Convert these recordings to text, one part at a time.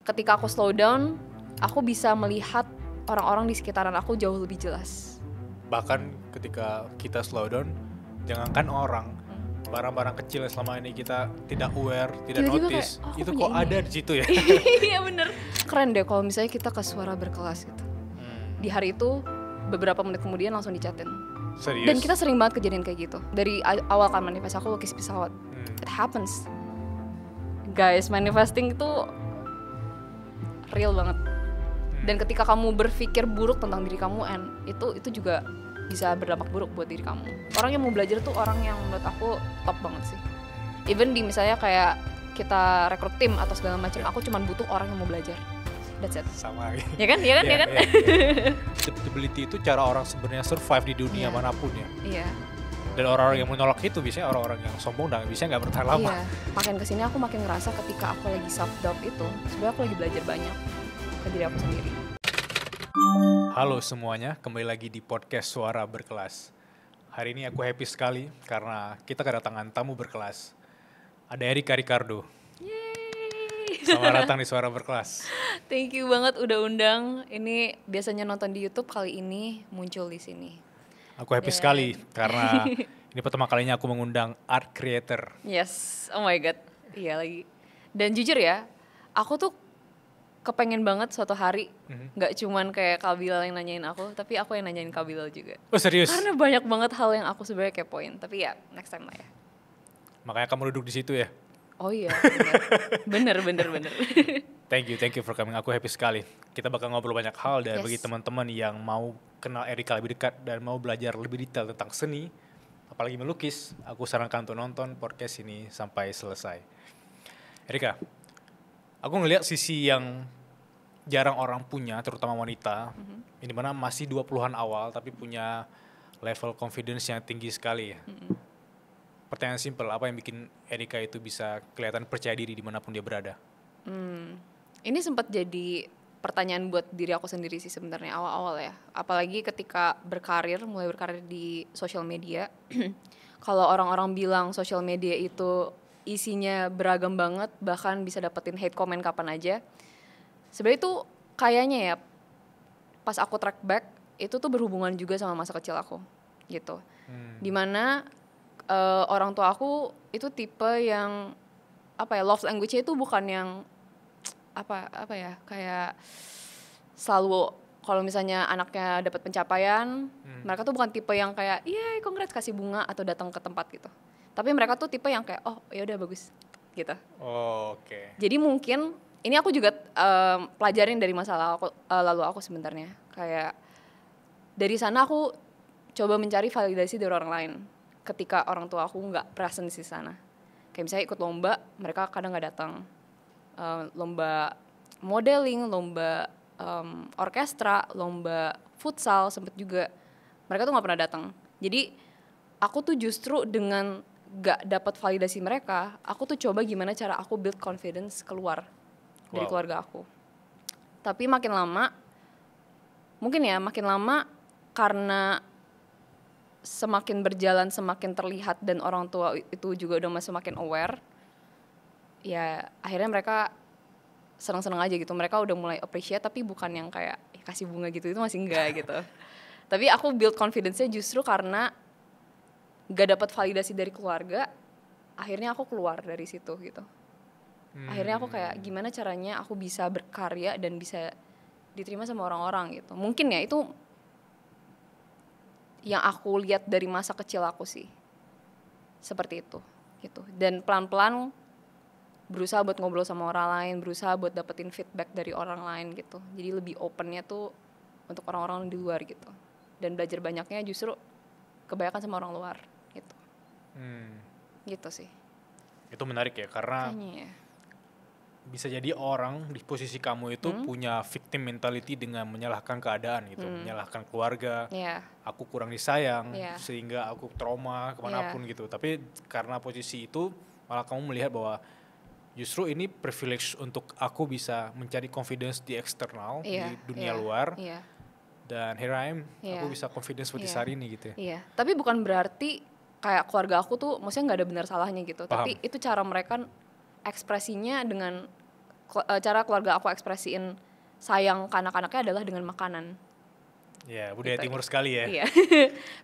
ketika aku slow down, aku bisa melihat orang-orang di sekitaran aku jauh lebih jelas. Bahkan ketika kita slow down, jangankan orang, barang-barang kecil yang selama ini kita tidak aware, tidak Tiba-tiba notice, kayak, itu aku kok punya ada ini. di situ ya. Iya bener. Keren deh kalau misalnya kita ke Suara Berkelas gitu. Di hari itu beberapa menit kemudian langsung dicatin. Serius? Dan kita sering banget kejadian kayak gitu. Dari awal kan manifest aku lukis pesawat. It happens. Guys, manifesting itu real banget. Dan ketika kamu berpikir buruk tentang diri kamu, itu juga bisa berdampak buruk buat diri kamu. Orang yang mau belajar tuh orang yang menurut aku top banget sih. Even di misalnya kayak kita rekrut tim atau segala macam, aku cuma butuh orang yang mau belajar. That's it. Sama. Ya kan? Ya kan? Ya kan? Adaptability itu cara orang sebenarnya survive di dunia manapun ya. Iya. Dan orang-orang yang menolak itu biasanya orang-orang yang sombong dan biasanya nggak bertahan lama. Iya. Makin kesini aku makin ngerasa ketika aku lagi self doubt itu, sebenarnya aku lagi belajar banyak ke diri aku sendiri. Halo semuanya, kembali lagi di podcast Suara Berkelas. Hari ini aku happy sekali karena kita kedatangan tamu berkelas. Ada Erika Ricardo. Yeay. Selamat datang di Suara Berkelas. Thank you banget udah undang. Ini biasanya nonton di YouTube, kali ini muncul di sini. Aku happy sekali karena ini pertama kalinya aku mengundang art creator. Yes, oh my god, iya lagi. Dan jujur ya, aku tuh kepengen banget suatu hari nggak cuman kayak Kak Bilal yang nanyain aku, tapi aku yang nanyain Kak Bilal juga. Oh serius? Karena banyak banget hal yang aku sebenarnya kepoin, tapi ya next time lah ya. Makanya kamu duduk di situ ya? Oh iya, bener. Thank you for coming. Aku happy sekali. Kita bakal ngobrol banyak hal dan Yes. bagi teman-teman yang mau kenal Erika lebih dekat dan mau belajar lebih detail tentang seni, apalagi melukis, aku sarankan untuk nonton podcast ini sampai selesai. Erika, aku ngelihat sisi yang jarang orang punya, terutama wanita, ini mana masih 20-an awal tapi punya level confidence yang tinggi sekali ya. Pertanyaan simpel, apa yang bikin Erika itu bisa kelihatan percaya diri dimanapun dia berada? Ini sempat jadi pertanyaan buat diri aku sendiri sih sebenarnya awal-awal ya. Apalagi ketika mulai berkarir di sosial media. Kalau orang-orang bilang sosial media itu isinya beragam banget, bahkan bisa dapetin hate comment kapan aja. Sebenarnya itu kayaknya ya, pas aku track back, itu tuh berhubungan juga sama masa kecil aku gitu. Dimana orang tua aku itu tipe yang love language-nya itu bukan yang kayak selalu kalau misalnya anaknya dapat pencapaian, mereka tuh bukan tipe yang kayak congrats kasih bunga atau datang ke tempat gitu. Tapi mereka tuh tipe yang kayak oh ya udah bagus gitu. Oh, oke. Jadi mungkin ini aku juga pelajarin dari masa lalu aku sebenarnya. Kayak dari sana aku coba mencari validasi dari orang lain ketika orang tua aku nggak present di sana. Kayak misalnya ikut lomba, mereka kadang nggak datang. Lomba modeling, lomba orkestra, lomba futsal sempet juga. Mereka tuh nggak pernah datang. Jadi aku tuh justru dengan nggak dapat validasi mereka, aku tuh coba gimana cara aku build confidence keluar dari keluarga aku. Tapi makin lama karena semakin berjalan semakin terlihat dan orang tua itu juga udah semakin aware. Ya akhirnya mereka senang-senang aja gitu. Mereka udah mulai appreciate tapi bukan yang kayak kasih bunga gitu, itu masih enggak gitu. Tapi aku build confidence-nya justru karena gak dapat validasi dari keluarga. Akhirnya aku keluar dari situ gitu. Akhirnya aku kayak gimana caranya aku bisa berkarya dan bisa diterima sama orang-orang gitu. Mungkin ya itu yang aku lihat dari masa kecil aku sih. Seperti itu gitu. Dan pelan-pelan berusaha buat ngobrol sama orang lain, berusaha buat dapetin feedback dari orang lain gitu. Jadi lebih opennya tuh untuk orang-orang di luar gitu. Dan belajar banyaknya justru kebanyakan sama orang luar gitu. Gitu sih. Itu menarik ya, karena Kayaknya ya. bisa jadi orang di posisi kamu itu punya victim mentality dengan menyalahkan keadaan gitu, menyalahkan keluarga. Aku kurang disayang sehingga aku trauma kemanapun gitu. Tapi karena posisi itu malah kamu melihat bahwa justru ini privilege untuk aku bisa mencari confidence di eksternal, di dunia luar. Dan here I am, aku bisa confidence seperti saat ini gitu ya. Iya, tapi bukan berarti kayak keluarga aku tuh maksudnya gak ada benar salahnya gitu. Paham. Tapi itu cara mereka ekspresinya dengan cara keluarga aku ekspresiin sayang ke anak-anaknya adalah dengan makanan. Ya, budaya Gitu. timur sekali ya. Iya.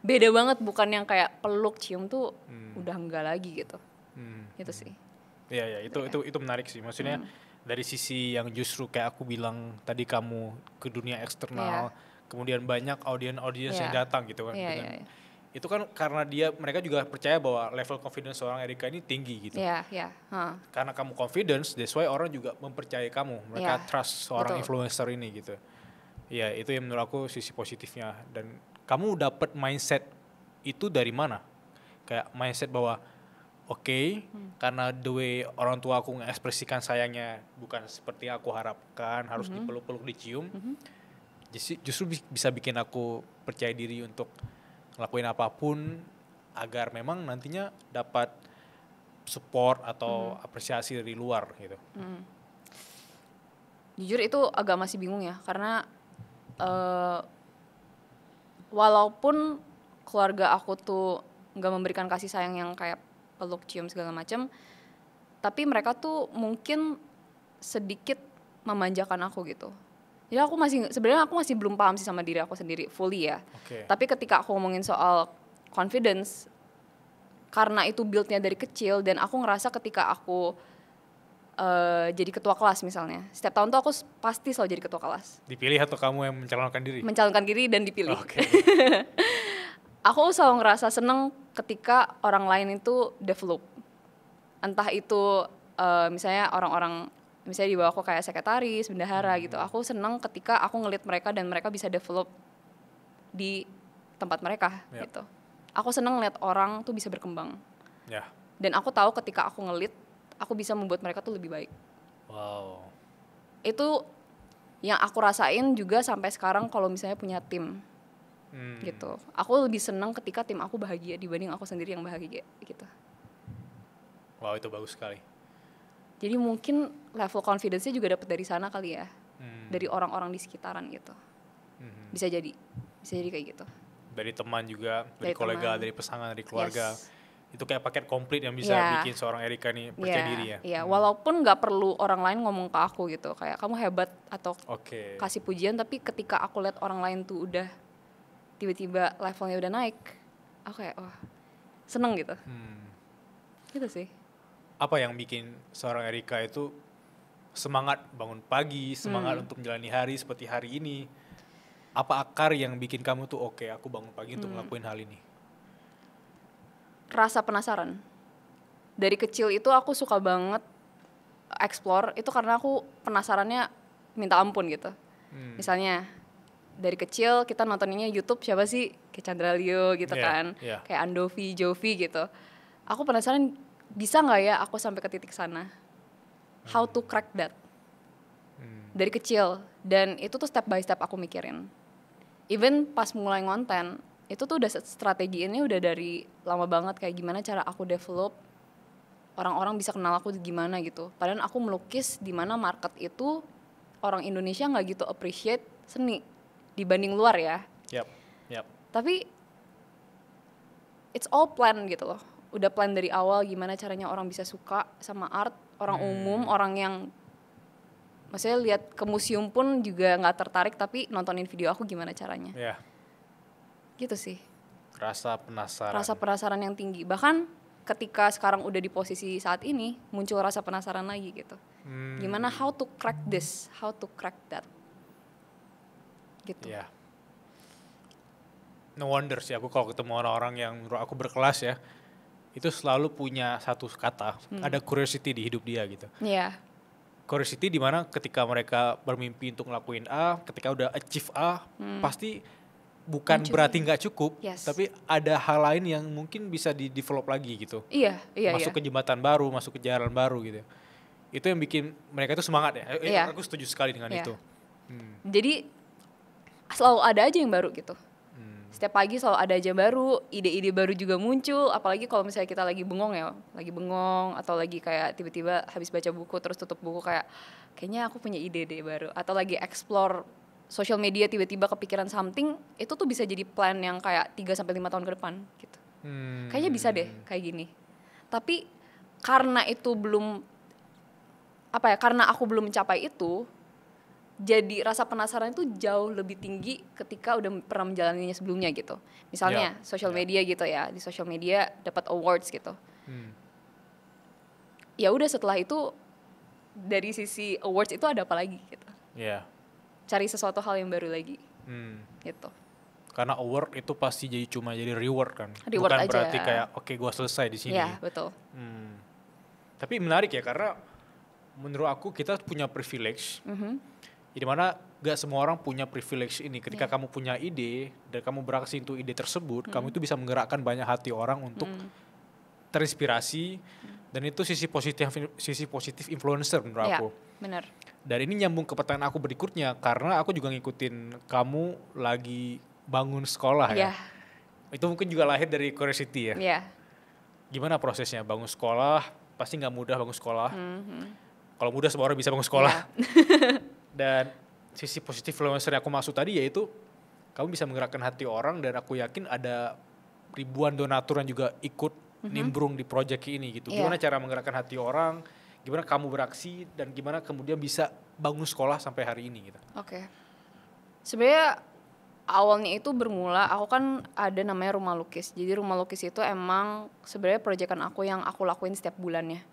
Beda banget, bukan yang kayak peluk cium tuh udah enggak lagi gitu. Itu sih. Iya, itu menarik sih. Maksudnya dari sisi yang justru kayak aku bilang tadi, kamu ke dunia eksternal, kemudian banyak audiens yang datang gitu kan. Dengan itu kan karena mereka juga percaya bahwa level confidence seorang Erika ini tinggi gitu. Karena kamu confidence, that's why orang juga mempercayai kamu. Mereka trust seorang influencer ini gitu. Ya, itu yang menurut aku sisi positifnya. Dan kamu dapat mindset itu dari mana? Kayak mindset bahwa karena the way orang tua aku mengekspresikan sayangnya bukan seperti aku harapkan, harus dipeluk-peluk, dicium. Justru bisa bikin aku percaya diri untuk ngelakuin apapun agar memang nantinya dapat support atau apresiasi dari luar gitu. Jujur itu agak masih bingung ya, karena walaupun keluarga aku tuh nggak memberikan kasih sayang yang kayak peluk, cium segala macam, tapi mereka tuh mungkin sedikit memanjakan aku gitu. Jadi sebenarnya aku masih belum paham sih sama diri aku sendiri fully ya. Tapi ketika aku ngomongin soal confidence, karena itu build-nya dari kecil, dan aku ngerasa ketika aku jadi ketua kelas misalnya, setiap tahun tuh aku pasti selalu jadi ketua kelas. Dipilih atau kamu yang mencalonkan diri? Mencalonkan diri dan dipilih. Aku selalu ngerasa seneng ketika orang lain itu develop. Entah itu misalnya orang-orang, misalnya di bawah aku kayak sekretaris, bendahara gitu. Aku seneng ketika aku ngeliat mereka dan mereka bisa develop di tempat mereka gitu. Aku seneng ngeliat orang tuh bisa berkembang. Dan aku tahu ketika aku ngelit, aku bisa membuat mereka tuh lebih baik. Wow. Itu yang aku rasain juga sampai sekarang kalau misalnya punya tim. Gitu. Aku lebih seneng ketika tim aku bahagia dibanding aku sendiri yang bahagia gitu. Wow, itu bagus sekali. Jadi mungkin level confidence-nya juga dapat dari sana kali ya. Dari orang-orang di sekitaran gitu. Bisa jadi kayak gitu. Dari teman juga, dari kolega, dari pasangan, dari keluarga. Itu kayak paket komplit yang bisa bikin seorang Erika nih percaya diri ya. Iya, walaupun nggak perlu orang lain ngomong ke aku gitu, kayak kamu hebat atau kasih pujian, tapi ketika aku lihat orang lain tuh udah tiba-tiba levelnya udah naik, aku kayak seneng gitu. Gitu sih. Apa yang bikin seorang Erika itu semangat bangun pagi, semangat untuk menjalani hari seperti hari ini? Apa akar yang bikin kamu tuh aku bangun pagi untuk ngelakuin hal ini? Rasa penasaran. Dari kecil itu aku suka banget explore, itu karena aku penasarannya minta ampun gitu. Misalnya dari kecil kita nontoninnya YouTube siapa sih, kayak Chandra Leo gitu kan, kayak Andovi, Jovi gitu. Aku penasaran bisa nggak ya aku sampai ke titik sana, how to crack that. Dari kecil, dan itu tuh step by step aku mikirin. Even pas mulai ngonten, itu tuh udah strategi ini udah dari lama banget, kayak gimana cara aku develop orang-orang bisa kenal aku gimana gitu. Padahal aku melukis di mana market itu orang Indonesia nggak gitu appreciate seni dibanding luar ya. Tapi it's all plan gitu loh. Udah plan dari awal gimana caranya orang bisa suka sama art, orang umum, orang yang maksudnya lihat ke museum pun juga nggak tertarik, tapi nontonin video aku gimana caranya. Gitu sih. Rasa penasaran yang tinggi. Bahkan ketika sekarang udah di posisi saat ini, muncul rasa penasaran lagi gitu. Gimana how to crack this, how to crack that. Gitu. No wonder sih aku kalau ketemu orang-orang yang menurut aku berkelas ya, itu selalu punya satu kata, ada curiosity di hidup dia gitu. Curiosity di mana ketika mereka bermimpi untuk ngelakuin A, ketika udah achieve A, pasti bukan berarti nggak cukup, tapi ada hal lain yang mungkin bisa di-develop lagi gitu. Masuk ke jembatan baru, masuk ke jalan baru gitu. Itu yang bikin mereka itu semangat ya. Aku setuju sekali dengan itu. Jadi selalu ada aja yang baru gitu. Setiap pagi selalu ada aja baru, ide-ide baru juga muncul, apalagi kalau misalnya kita lagi bengong atau lagi kayak tiba-tiba habis baca buku terus tutup buku kayaknya aku punya ide baru, atau lagi explore social media tiba-tiba kepikiran something, itu tuh bisa jadi plan yang kayak 3-5 tahun ke depan gitu. Kayaknya bisa deh kayak gini. Tapi karena itu belum karena aku belum mencapai itu, jadi rasa penasaran itu jauh lebih tinggi ketika udah pernah menjalaninya sebelumnya gitu. Misalnya social media gitu ya, di social media dapat awards gitu. Ya udah setelah itu dari sisi awards itu ada apa lagi gitu. Cari sesuatu hal yang baru lagi. Gitu. Karena award itu pasti jadi reward kan. Reward bukan aja. berarti kayak oke, gue selesai di sini. Iya, betul. Tapi menarik ya, karena menurut aku kita punya privilege. Di mana gak semua orang punya privilege ini. Ketika kamu punya ide dan kamu beraksi untuk ide tersebut, kamu itu bisa menggerakkan banyak hati orang untuk terinspirasi, dan itu sisi positif influencer menurut aku. Benar. Dan ini nyambung ke pertanyaan aku berikutnya, karena aku juga ngikutin kamu lagi bangun sekolah ya. Itu mungkin juga lahir dari Curiosity ya. Gimana prosesnya bangun sekolah? Pasti nggak mudah bangun sekolah. Kalau mudah semua orang bisa bangun sekolah. Dan sisi positif influencer yang aku maksud tadi yaitu kamu bisa menggerakkan hati orang, dan aku yakin ada ribuan donatur yang juga ikut nimbrung di project ini gitu. Gimana cara menggerakkan hati orang? Gimana kamu beraksi, dan gimana kemudian bisa bangun sekolah sampai hari ini gitu? Sebenarnya awalnya itu bermula, aku kan ada namanya Rumah Lukis. Jadi Rumah Lukis itu emang sebenarnya proyekan aku yang aku lakuin setiap bulannya.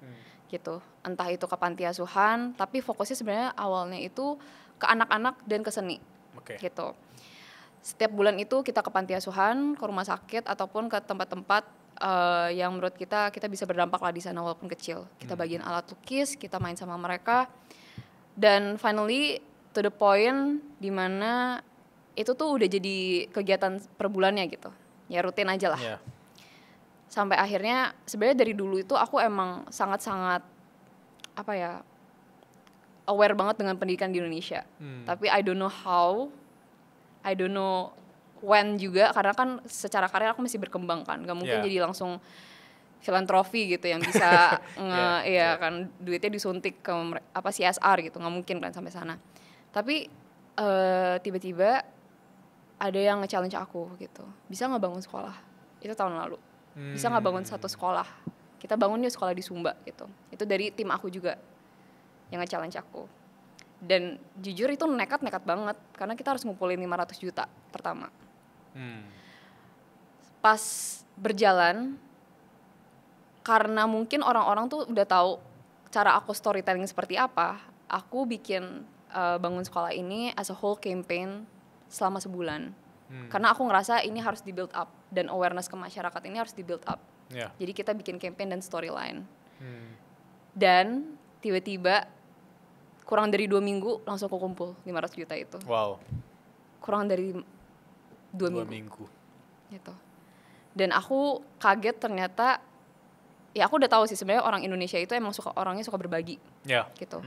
Gitu. Entah itu ke panti asuhan, tapi fokusnya sebenarnya awalnya itu ke anak-anak dan ke seni. Gitu. Setiap bulan itu kita ke panti asuhan, ke rumah sakit, ataupun ke tempat-tempat yang menurut kita bisa berdampak lah di sana walaupun kecil. Kita bagiin alat lukis, kita main sama mereka, dan finally to the point dimana itu tuh udah jadi kegiatan per bulannya gitu. Ya rutin aja lah. Sampai akhirnya sebenarnya dari dulu itu aku emang sangat-sangat aware banget dengan pendidikan di Indonesia. Tapi I don't know how, I don't know when juga, karena kan secara karir aku masih berkembang kan. Gak mungkin jadi langsung filantropi gitu yang bisa kan duitnya disuntik ke CSR gitu, nggak mungkin kan sampai sana. Tapi tiba-tiba ada yang nge-challenge aku gitu, bisa nggak bangun sekolah? Itu tahun lalu. Bisa nggak bangun satu sekolah? Kita bangun yuk sekolah di Sumba gitu. Itu dari tim aku juga yang nge-challenge aku. Dan jujur itu nekat banget, karena kita harus ngumpulin 500 juta pertama. Pas berjalan, karena mungkin orang-orang tuh udah tahu cara aku storytelling seperti apa, aku bikin bangun sekolah ini as a whole campaign selama sebulan. Karena aku ngerasa ini harus di build up, dan awareness ke masyarakat ini harus di build up. Jadi kita bikin campaign dan storyline. Dan tiba-tiba kurang dari 2 minggu langsung kumpul 500 juta itu. Kurang dari 2 minggu. Gitu. Dan aku kaget ternyata, ya aku udah tahu sih sebenarnya orang Indonesia itu emang orangnya suka berbagi. Gitu.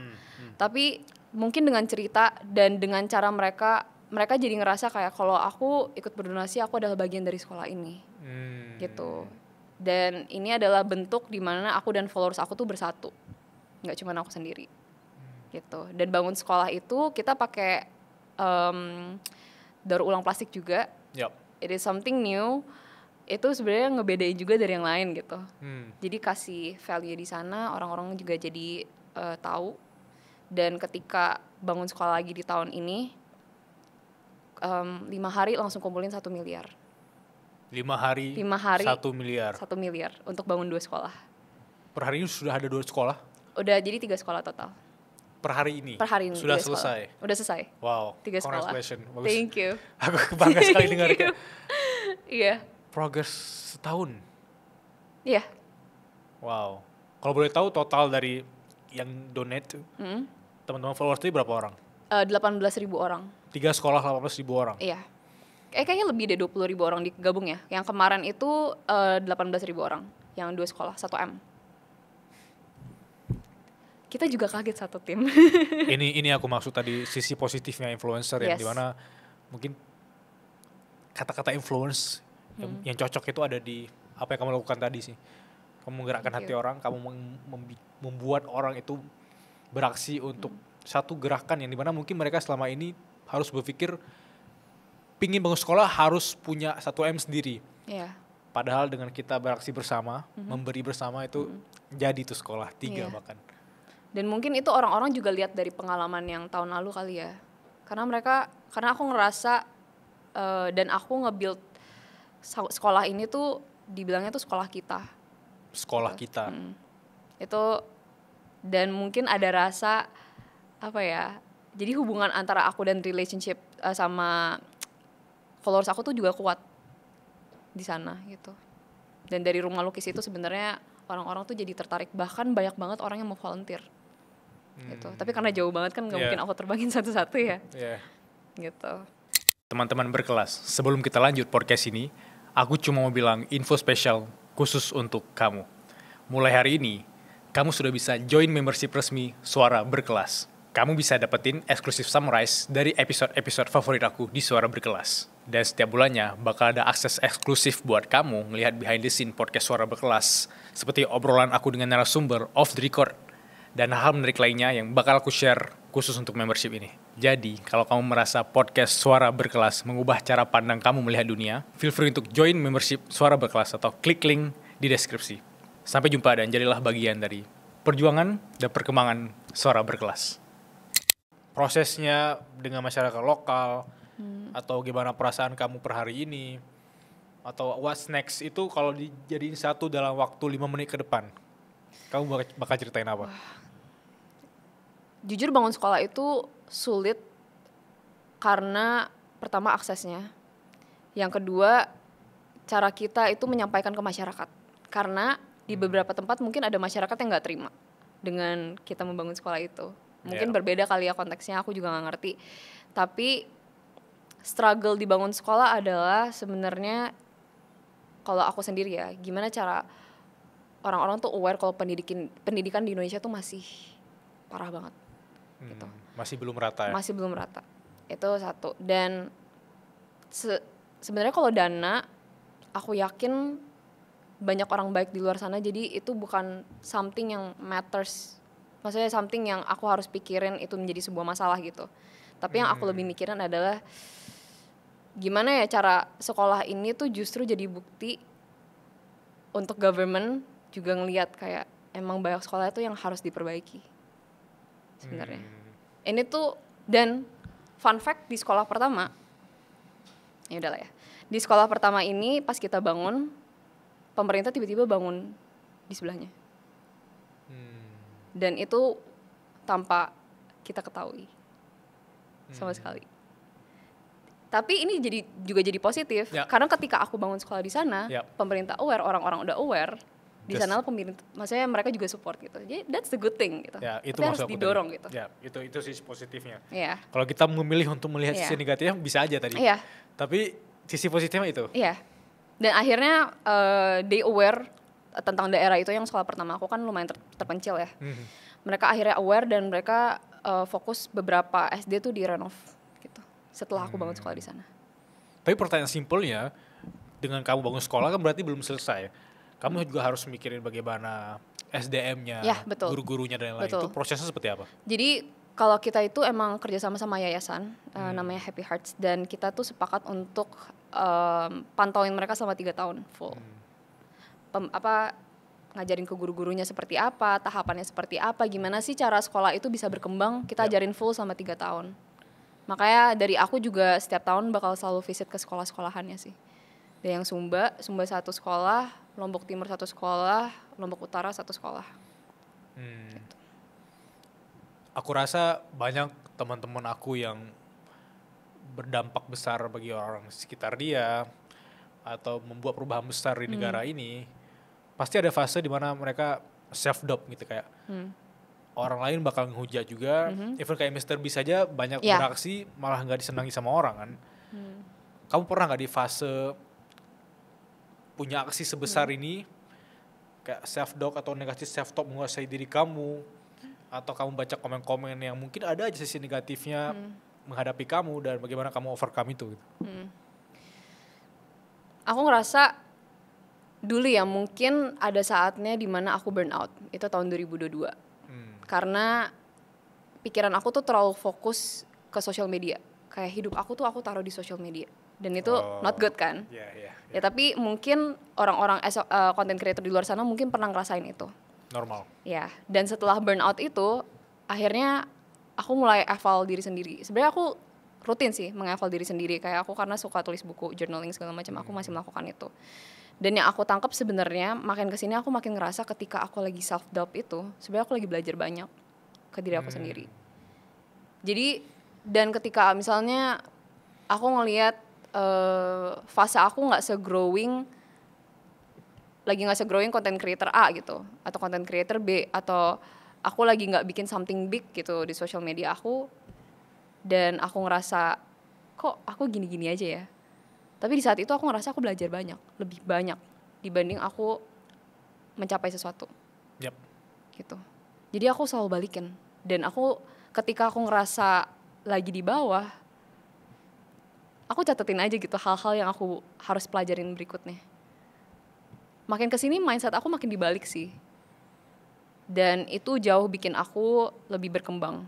Tapi mungkin dengan cerita dan dengan cara mereka jadi ngerasa kayak kalau aku ikut berdonasi, aku adalah bagian dari sekolah ini. Gitu. Dan ini adalah bentuk di mana aku dan followers aku tuh bersatu. Nggak cuma aku sendiri. Gitu. Dan bangun sekolah itu kita pakai daur ulang plastik juga. It is something new. Itu sebenarnya ngebedain juga dari yang lain gitu. Jadi kasih value di sana, orang-orang juga jadi tahu. Dan ketika bangun sekolah lagi di tahun ini, 5 hari langsung kumpulin 1 miliar. 5 hari 1 miliar. 1 miliar untuk bangun 2 sekolah. Per hari ini sudah ada 2 sekolah? Udah, jadi 3 sekolah total. Per hari ini? Per hari ini sudah selesai? Sekolah. Udah selesai. Wow, 3 sekolah. Congratulations. Thank you. Aku bangga sekali dengarnya. Iya. Progress setahun? Iya. Wow. Kalau boleh tahu total dari yang donate, teman-teman followers itu berapa orang? 18.000 orang. 3 sekolah 18.000 orang? Iya. Kayaknya lebih deh 20.000 orang digabung ya. Yang kemarin itu 18.000 orang. Yang 2 sekolah, 1M. Kita juga kaget satu tim. Ini aku maksud tadi sisi positifnya influencer yang dimana mungkin kata-kata influence yang cocok itu ada di apa yang kamu lakukan tadi sih. Kamu menggerakkan hati orang, kamu membuat orang itu beraksi untuk satu gerakan yang dimana mungkin mereka selama ini harus berpikir pingin bangun sekolah harus punya 1M sendiri. Padahal dengan kita beraksi bersama, memberi bersama itu jadi tuh sekolah 3 bahkan. Dan mungkin itu orang-orang juga lihat dari pengalaman yang tahun lalu kali ya. Karena aku ngerasa dan aku nge-build sekolah ini tuh dibilangnya tuh sekolah kita. Sekolah kita. Itu dan mungkin ada rasa apa ya? Jadi hubungan antara aku dan relationship sama followers aku tuh juga kuat di sana gitu. Dan dari rumah lukis itu sebenarnya orang-orang tuh jadi tertarik, bahkan banyak banget orang yang mau volunteer. Gitu. Tapi karena jauh banget kan nggak mungkin aku terbangin satu-satu ya. Gitu. Teman-teman berkelas, sebelum kita lanjut podcast ini, aku cuma mau bilang info spesial khusus untuk kamu. Mulai hari ini, kamu sudah bisa join membership resmi Suara Berkelas. Kamu bisa dapetin eksklusif summarize dari episode-episode favorit aku di Suara Berkelas. Dan setiap bulannya bakal ada akses eksklusif buat kamu ngelihat behind the scene podcast Suara Berkelas, seperti obrolan aku dengan narasumber off the record, dan hal menarik lainnya yang bakal aku share khusus untuk membership ini. Jadi, kalau kamu merasa podcast Suara Berkelas mengubah cara pandang kamu melihat dunia, feel free untuk join membership Suara Berkelas atau klik link di deskripsi. Sampai jumpa dan jadilah bagian dari perjuangan dan perkembangan Suara Berkelas. Prosesnya dengan masyarakat lokal, atau gimana perasaan kamu per hari ini, atau what's next itu kalau dijadiin satu dalam waktu 5 menit ke depan, kamu bakal ceritain apa? Jujur bangun sekolah itu sulit karena pertama aksesnya, yang kedua cara kita itu menyampaikan ke masyarakat. Karena di beberapa tempat mungkin ada masyarakat yang nggak terima dengan kita membangun sekolah itu. Mungkin berbeda kali ya konteksnya, aku juga nggak ngerti. Tapi struggle dibangun sekolah adalah sebenarnya kalau aku sendiri ya, gimana cara orang-orang tuh aware kalau pendidikan di Indonesia tuh masih parah banget. Gitu. Masih belum rata ya? Masih belum rata. Itu satu. Dan sebenarnya kalau dana, aku yakin banyak orang baik di luar sana, jadi itu bukan something yang matters. Maksudnya something yang aku harus pikirin itu menjadi sebuah masalah gitu. Tapi yang aku lebih mikirin adalah gimana ya cara sekolah ini tuh justru jadi bukti untuk government juga ngelihat kayak emang banyak sekolah itu yang harus diperbaiki sebenarnya. Ini tuh, dan fun fact di sekolah pertama, ya udahlah ya, di sekolah pertama ini pas kita bangun, pemerintah tiba-tiba bangun di sebelahnya. Dan itu tanpa kita ketahui sama sekali. Tapi ini juga jadi positif karena ketika aku bangun sekolah di sana, pemerintah aware, orang-orang udah aware. Di sana pemerintah, maksudnya mereka juga support gitu. Jadi that's the good thing gitu. Ya, itu tapi harus didorong tadi. gitu. Ya, itu sisi positifnya. Iya. Kalau kita memilih untuk melihat sisi negatifnya bisa aja tadi. Iya. Tapi sisi positifnya itu. Iya. Dan akhirnya they aware tentang daerah itu, yang sekolah pertama aku kan lumayan terpencil ya. Mereka akhirnya aware dan mereka fokus beberapa SD tuh direnov gitu. Setelah aku bangun sekolah di sana. Tapi pertanyaan simpelnya, dengan kamu bangun sekolah kan berarti belum selesai. Kamu juga harus mikirin bagaimana SDM-nya, guru-gurunya dan lain-lain. Itu prosesnya seperti apa? Jadi kalau kita itu emang kerjasama sama yayasan, namanya Happy Hearts, dan kita tuh sepakat untuk pantauin mereka selama 3 tahun full. Ngajarin ke guru-gurunya seperti apa, tahapannya seperti apa, gimana sih cara sekolah itu bisa berkembang, kita ajarin full selama 3 tahun. Makanya dari aku juga setiap tahun bakal selalu visit ke sekolah-sekolahannya sih. Dari yang Sumba 1 sekolah, Lombok Timur 1 sekolah, Lombok Utara 1 sekolah. Gitu. Aku rasa banyak teman-teman aku yang berdampak besar bagi orang sekitar dia atau membuat perubahan besar di negara ini, pasti ada fase di mana mereka self-doubt gitu, kayak orang lain bakal ngehujat juga. Even kayak Mr. Beast saja banyak beraksi malah nggak disenangi sama orang kan. Kamu pernah nggak di fase punya aksi sebesar ini, kayak self-doubt atau negatif self-talk menguasai diri kamu, atau kamu baca komen-komen yang mungkin ada aja sisi negatifnya menghadapi kamu, dan bagaimana kamu overcome itu gitu? Aku ngerasa dulu ya mungkin ada saatnya di mana aku burn out, itu tahun 2022. Karena pikiran aku tuh terlalu fokus ke sosial media, kayak hidup aku tuh aku taruh di sosial media. Dan itu not good kan? Ya tapi mungkin orang-orang content creator di luar sana mungkin pernah ngerasain itu. Normal. Ya, dan setelah burnout itu akhirnya aku mulai eval diri sendiri. Sebenarnya aku rutin sih mengeval diri sendiri, kayak aku karena suka tulis buku, journaling segala macam, aku masih melakukan itu. Dan yang aku tangkap sebenarnya makin kesini aku makin ngerasa ketika aku lagi self doubt itu sebenarnya aku lagi belajar banyak ke diri aku sendiri. Jadi dan ketika misalnya aku ngelihat fase aku nggak se-growing content creator A gitu, atau content creator B, atau aku lagi nggak bikin something big gitu di social media aku, dan aku ngerasa kok aku gini-gini aja ya. Tapi di saat itu aku ngerasa aku belajar banyak, lebih banyak dibanding aku mencapai sesuatu. Yap. Gitu. Jadi aku selalu balikin, dan aku ketika aku ngerasa lagi di bawah, aku catetin aja gitu hal-hal yang aku harus pelajarin berikutnya. Makin kesini mindset aku makin dibalik sih. Dan itu jauh bikin aku lebih berkembang.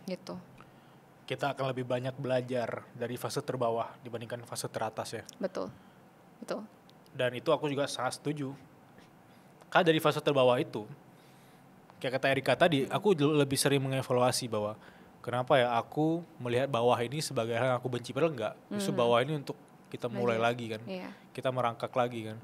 Gitu. Kita akan lebih banyak belajar dari fase terbawah dibandingkan fase teratas ya. Betul. Betul. Dan itu aku juga sangat setuju. Karena dari fase terbawah itu, kayak kata Erika tadi, aku lebih sering mengevaluasi bahwa kenapa ya aku melihat bawah ini sebagai hal yang aku benci, padahal enggak. Justru bawah ini untuk kita mulai lagi kan. Iya. Kita merangkak lagi kan.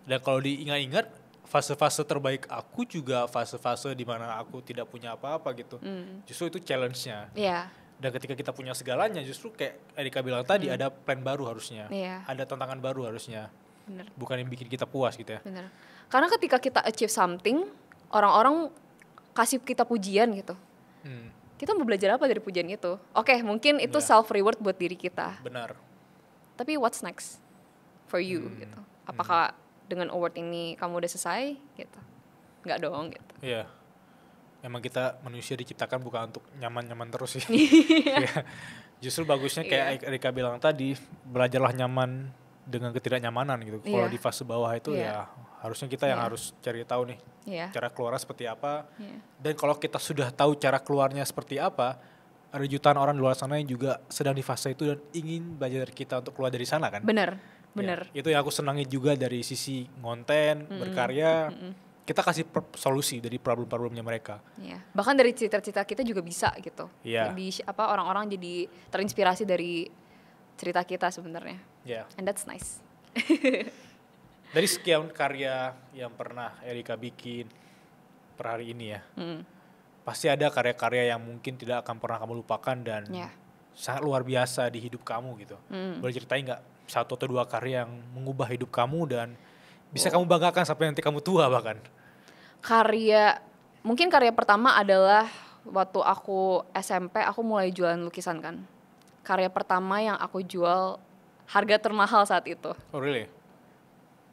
Dan kalau diingat-ingat, fase-fase terbaik aku juga fase-fase di mana aku tidak punya apa-apa gitu. Justru itu challenge-nya. Iya. Dan ketika kita punya segalanya, justru kayak Erika bilang tadi, ada plan baru harusnya. Iya. Ada tantangan baru harusnya. Bener. Bukan yang bikin kita puas gitu ya. Bener. Karena ketika kita achieve something, orang-orang kasih kita pujian gitu. Kita mau belajar apa dari pujian itu? Oke, mungkin itu self reward buat diri kita. Benar. Tapi what's next for you gitu? Apakah dengan award ini kamu udah selesai gitu? Nggak dong gitu. Iya. Emang kita manusia diciptakan bukan untuk nyaman-nyaman terus sih. Iya. Justru bagusnya kayak Erika bilang tadi, belajarlah nyaman dengan ketidaknyamanan gitu. Kalau di fase bawah itu ya harusnya kita yang harus cari tahu nih cara keluarnya seperti apa. Dan kalau kita sudah tahu cara keluarnya seperti apa, ada jutaan orang di luar sana yang juga sedang di fase itu dan ingin belajar dari kita untuk keluar dari sana kan. Bener. Ya, itu yang aku senangi juga dari sisi konten, berkarya. Kita kasih solusi dari problem-problemnya mereka. Iya. Bahkan dari cerita-cerita kita juga bisa gitu. Iya. Lebih orang-orang jadi terinspirasi dari cerita kita sebenarnya. Yeah. And that's nice. Dari sekian karya yang pernah Erika bikin per hari ini ya, pasti ada karya-karya yang mungkin tidak akan pernah kamu lupakan dan sangat luar biasa di hidup kamu gitu. Boleh ceritain nggak satu atau dua karya yang mengubah hidup kamu dan bisa kamu banggakan sampai nanti kamu tua bahkan? Mungkin karya pertama adalah waktu aku SMP, aku mulai jualan lukisan kan. Karya pertama yang aku jual harga termahal saat itu. Oh really?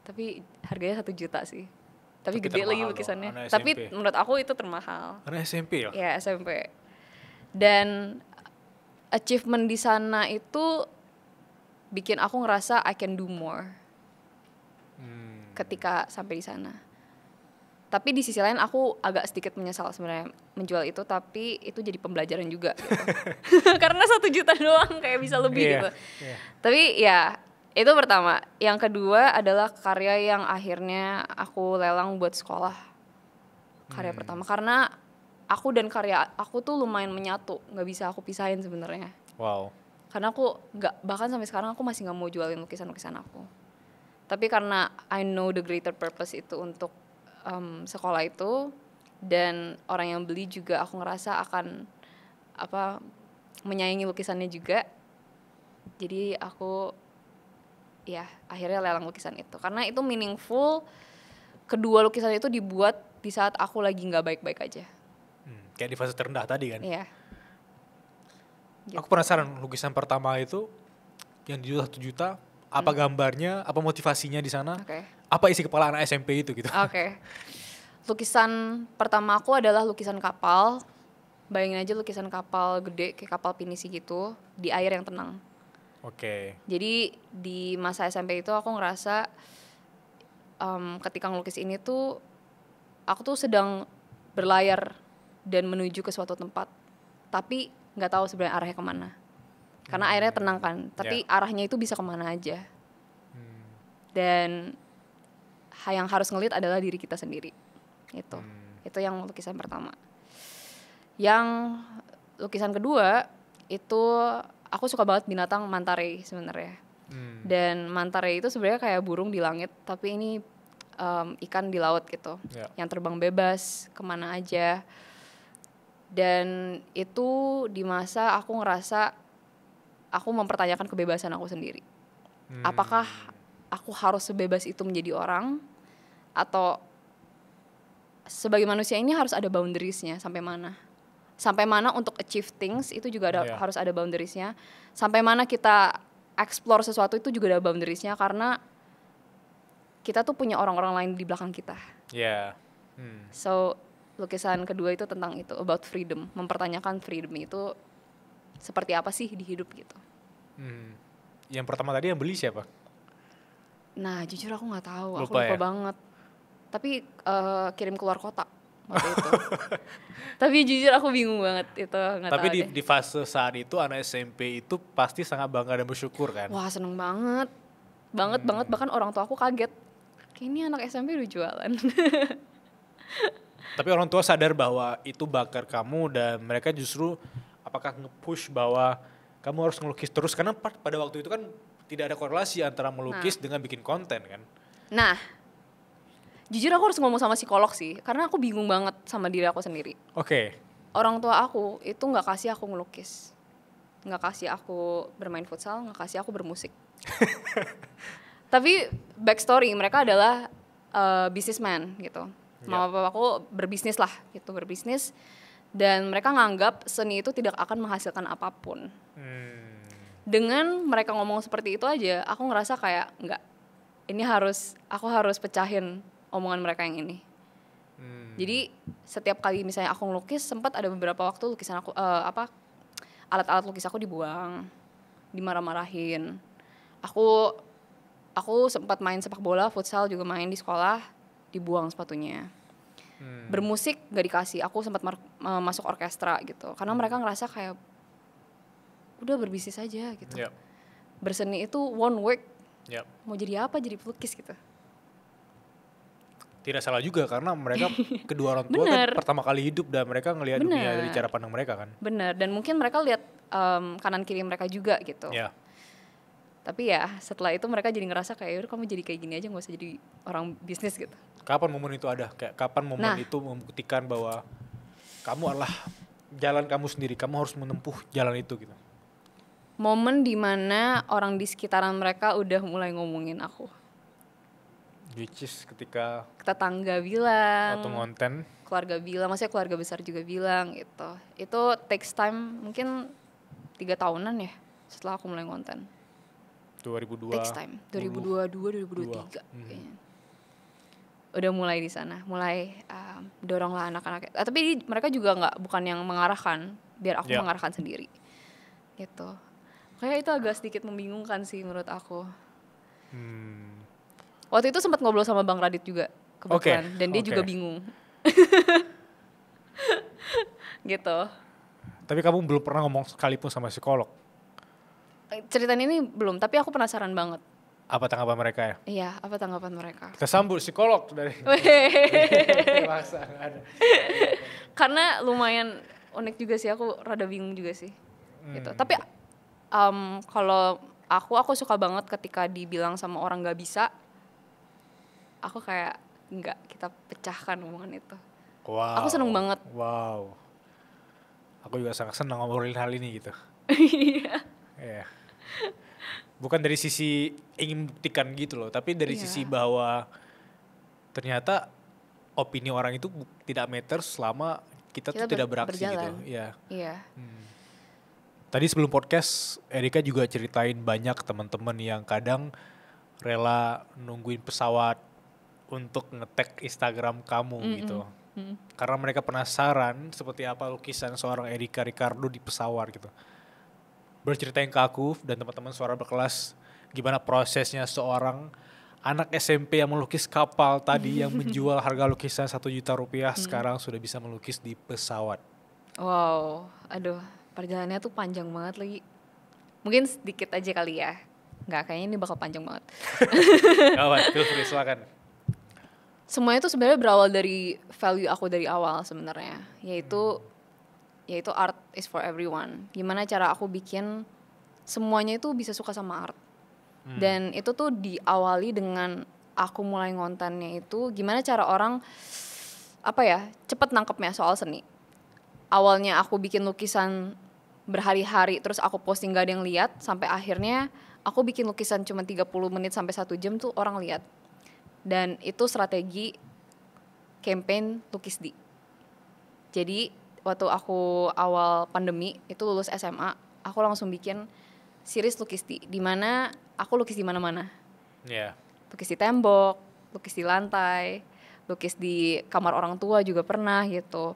Tapi harganya 1 juta sih. Tapi gede lagi lukisannya. Loh, tapi menurut aku itu termahal. Karena SMP ya? Ya SMP. Dan achievement di sana itu bikin aku ngerasa I can do more. Ketika sampai di sana. Tapi di sisi lain aku agak sedikit menyesal sebenarnya menjual itu, tapi itu jadi pembelajaran juga gitu. Karena 1 juta doang kayak bisa lebih gitu. Tapi ya itu pertama. Yang kedua adalah karya yang akhirnya aku lelang buat sekolah. Karya pertama karena aku dan karya aku tuh lumayan menyatu, nggak bisa aku pisahin sebenarnya. Wow. Karena aku bahkan sampai sekarang aku masih nggak mau jualin lukisan-lukisan aku. Tapi karena I know the greater purpose itu untuk sekolah itu, dan orang yang beli juga aku ngerasa akan menyayangi lukisannya juga. Jadi aku akhirnya lelang lukisan itu karena itu meaningful. Kedua lukisan itu dibuat di saat aku lagi nggak baik-baik aja. Kayak di fase terendah tadi kan? Iya. Gitu. Aku penasaran lukisan pertama itu yang dijual 1 juta, apa gambarnya, apa motivasinya di sana, apa isi kepala anak SMP itu gitu. Lukisan pertama aku adalah lukisan kapal. Bayangin aja lukisan kapal gede kayak kapal pinisi gitu di air yang tenang. Jadi di masa SMP itu aku ngerasa ketika ngelukis ini tuh aku tuh sedang berlayar dan menuju ke suatu tempat, tapi nggak tahu sebenarnya arahnya kemana. Karena airnya tenang kan, tapi arahnya itu bisa kemana aja. Dan yang harus ngelit adalah diri kita sendiri. Itu yang lukisan pertama. Yang lukisan kedua itu aku suka banget binatang manta ray sebenarnya. Dan manta ray itu sebenarnya kayak burung di langit, tapi ini ikan di laut gitu, yang terbang bebas kemana aja. Dan itu di masa aku ngerasa aku mempertanyakan kebebasan aku sendiri. Apakah aku harus sebebas itu menjadi orang, atau sebagai manusia ini harus ada boundariesnya sampai mana? Sampai mana untuk achieve things itu juga harus ada boundariesnya. Sampai mana kita explore sesuatu itu juga ada boundariesnya, karena kita tuh punya orang-orang lain di belakang kita. So lukisan kedua itu tentang itu, about freedom, mempertanyakan freedom itu seperti apa sih di hidup gitu. Yang pertama tadi yang beli siapa? Nah jujur aku nggak tahu, aku lupa banget. Tapi kirim keluar kota waktu itu. Tapi jujur aku bingung banget itu. Tapi di fase saat itu anak SMP itu pasti sangat bangga dan bersyukur kan? Wah seneng banget, banget. Bahkan orang tua aku kaget. Kayak ini anak SMP udah jualan. Tapi orang tua sadar bahwa itu bakar kamu, dan mereka justru apakah nge-push bahwa kamu harus ngelukis terus, karena pada waktu itu kan tidak ada korelasi antara melukis dengan bikin konten kan? Nah, jujur aku harus ngomong sama psikolog sih, karena aku bingung banget sama diri aku sendiri. Orang tua aku itu nggak kasih aku ngelukis, nggak kasih aku bermain futsal, nggak kasih aku bermusik. Tapi backstory mereka adalah businessman gitu. Mama papaku berbisnis lah gitu, berbisnis, dan mereka nganggap seni itu tidak akan menghasilkan apapun. Dengan mereka ngomong seperti itu aja, aku ngerasa kayak enggak, ini aku harus pecahin omongan mereka yang ini. Jadi setiap kali misalnya aku ngelukis, sempat ada beberapa waktu lukisan aku alat-alat lukis aku dibuang, dimarah-marahin. Aku sempat main sepak bola, futsal juga main di sekolah, dibuang sepatunya. Bermusik gak dikasih, aku sempat masuk orkestra gitu, karena mereka ngerasa kayak udah berbisnis aja gitu. Berseni itu one work, mau jadi apa, jadi pelukis gitu. Tidak salah juga, karena mereka kedua orang tua kan pertama kali hidup, dan mereka ngelihat dunia dari cara pandang mereka kan. Bener, dan mungkin mereka lihat kanan kiri mereka juga gitu. Tapi ya setelah itu mereka jadi ngerasa kayak kamu jadi kayak gini aja, gak usah jadi orang bisnis gitu. Kapan momen itu ada? Kayak kapan momen itu membuktikan bahwa kamu adalah jalan kamu sendiri, kamu harus menempuh jalan itu gitu? Momen dimana orang di sekitaran mereka udah mulai ngomongin aku. Which is ketika tetangga bilang, waktu ngonten, keluarga bilang, maksudnya keluarga besar juga bilang gitu. Itu takes time, mungkin 3 tahunan ya setelah aku mulai ngonten. 2002. Takes time. 2022, 2023 kayaknya. Udah mulai di sana, mulai doronglah anak-anak. Tapi mereka juga bukan yang mengarahkan, biar aku mengarahkan sendiri. Gitu. Kayak itu agak sedikit membingungkan sih menurut aku. Waktu itu sempat ngobrol sama Bang Radit juga kebetulan, dan dia juga bingung. Gitu. Tapi kamu belum pernah ngomong sekalipun sama psikolog? Ceritain ini belum, tapi aku penasaran banget. Apa tanggapan mereka ya? Iya, apa tanggapan mereka? Kita sambut psikolog dari masa ada. Karena lumayan unik juga sih, aku rada bingung juga sih. Gitu. Tapi kalau aku suka banget ketika dibilang sama orang nggak bisa, aku kayak nggak, kita pecahkan omongan itu. Wow. Aku seneng banget. Wow. Aku juga sangat senang ngobrolin hal ini gitu. Iya. Bukan dari sisi ingin buktikan gitu loh, tapi dari sisi bahwa ternyata opini orang itu tidak matter selama kita tuh tidak beraksi berjalan. Gitu. Iya. Tadi sebelum podcast, Erika juga ceritain banyak teman-teman yang kadang rela nungguin pesawat untuk nge-tag Instagram kamu gitu. Karena mereka penasaran seperti apa lukisan seorang Erika Ricardo di pesawat gitu. Berceritain ke aku dan teman-teman Suara Berkelas gimana prosesnya seorang anak SMP yang melukis kapal tadi yang menjual harga lukisan 1 juta rupiah sekarang sudah bisa melukis di pesawat. Wow, aduh, perjalanannya tuh panjang banget lagi. Mungkin sedikit aja kali ya. Nggak, kayaknya ini bakal panjang banget. Feel free, silakan. Semuanya itu sebenarnya berawal dari value aku dari awal sebenarnya, yaitu art is for everyone. Gimana cara aku bikin semuanya itu bisa suka sama art. Dan itu tuh diawali dengan aku mulai ngontennya itu gimana cara orang cepet nangkepnya soal seni. Awalnya aku bikin lukisan berhari-hari terus aku posting gak ada yang lihat, sampai akhirnya aku bikin lukisan cuma 30 menit sampai 1 jam tuh orang lihat. Dan itu strategi campaign Lukisdi. Jadi waktu aku awal pandemi itu lulus SMA, aku langsung bikin series Lukisdi, di mana aku lukis di mana-mana. Lukis di tembok, lukis di lantai, lukis di kamar orang tua juga pernah gitu.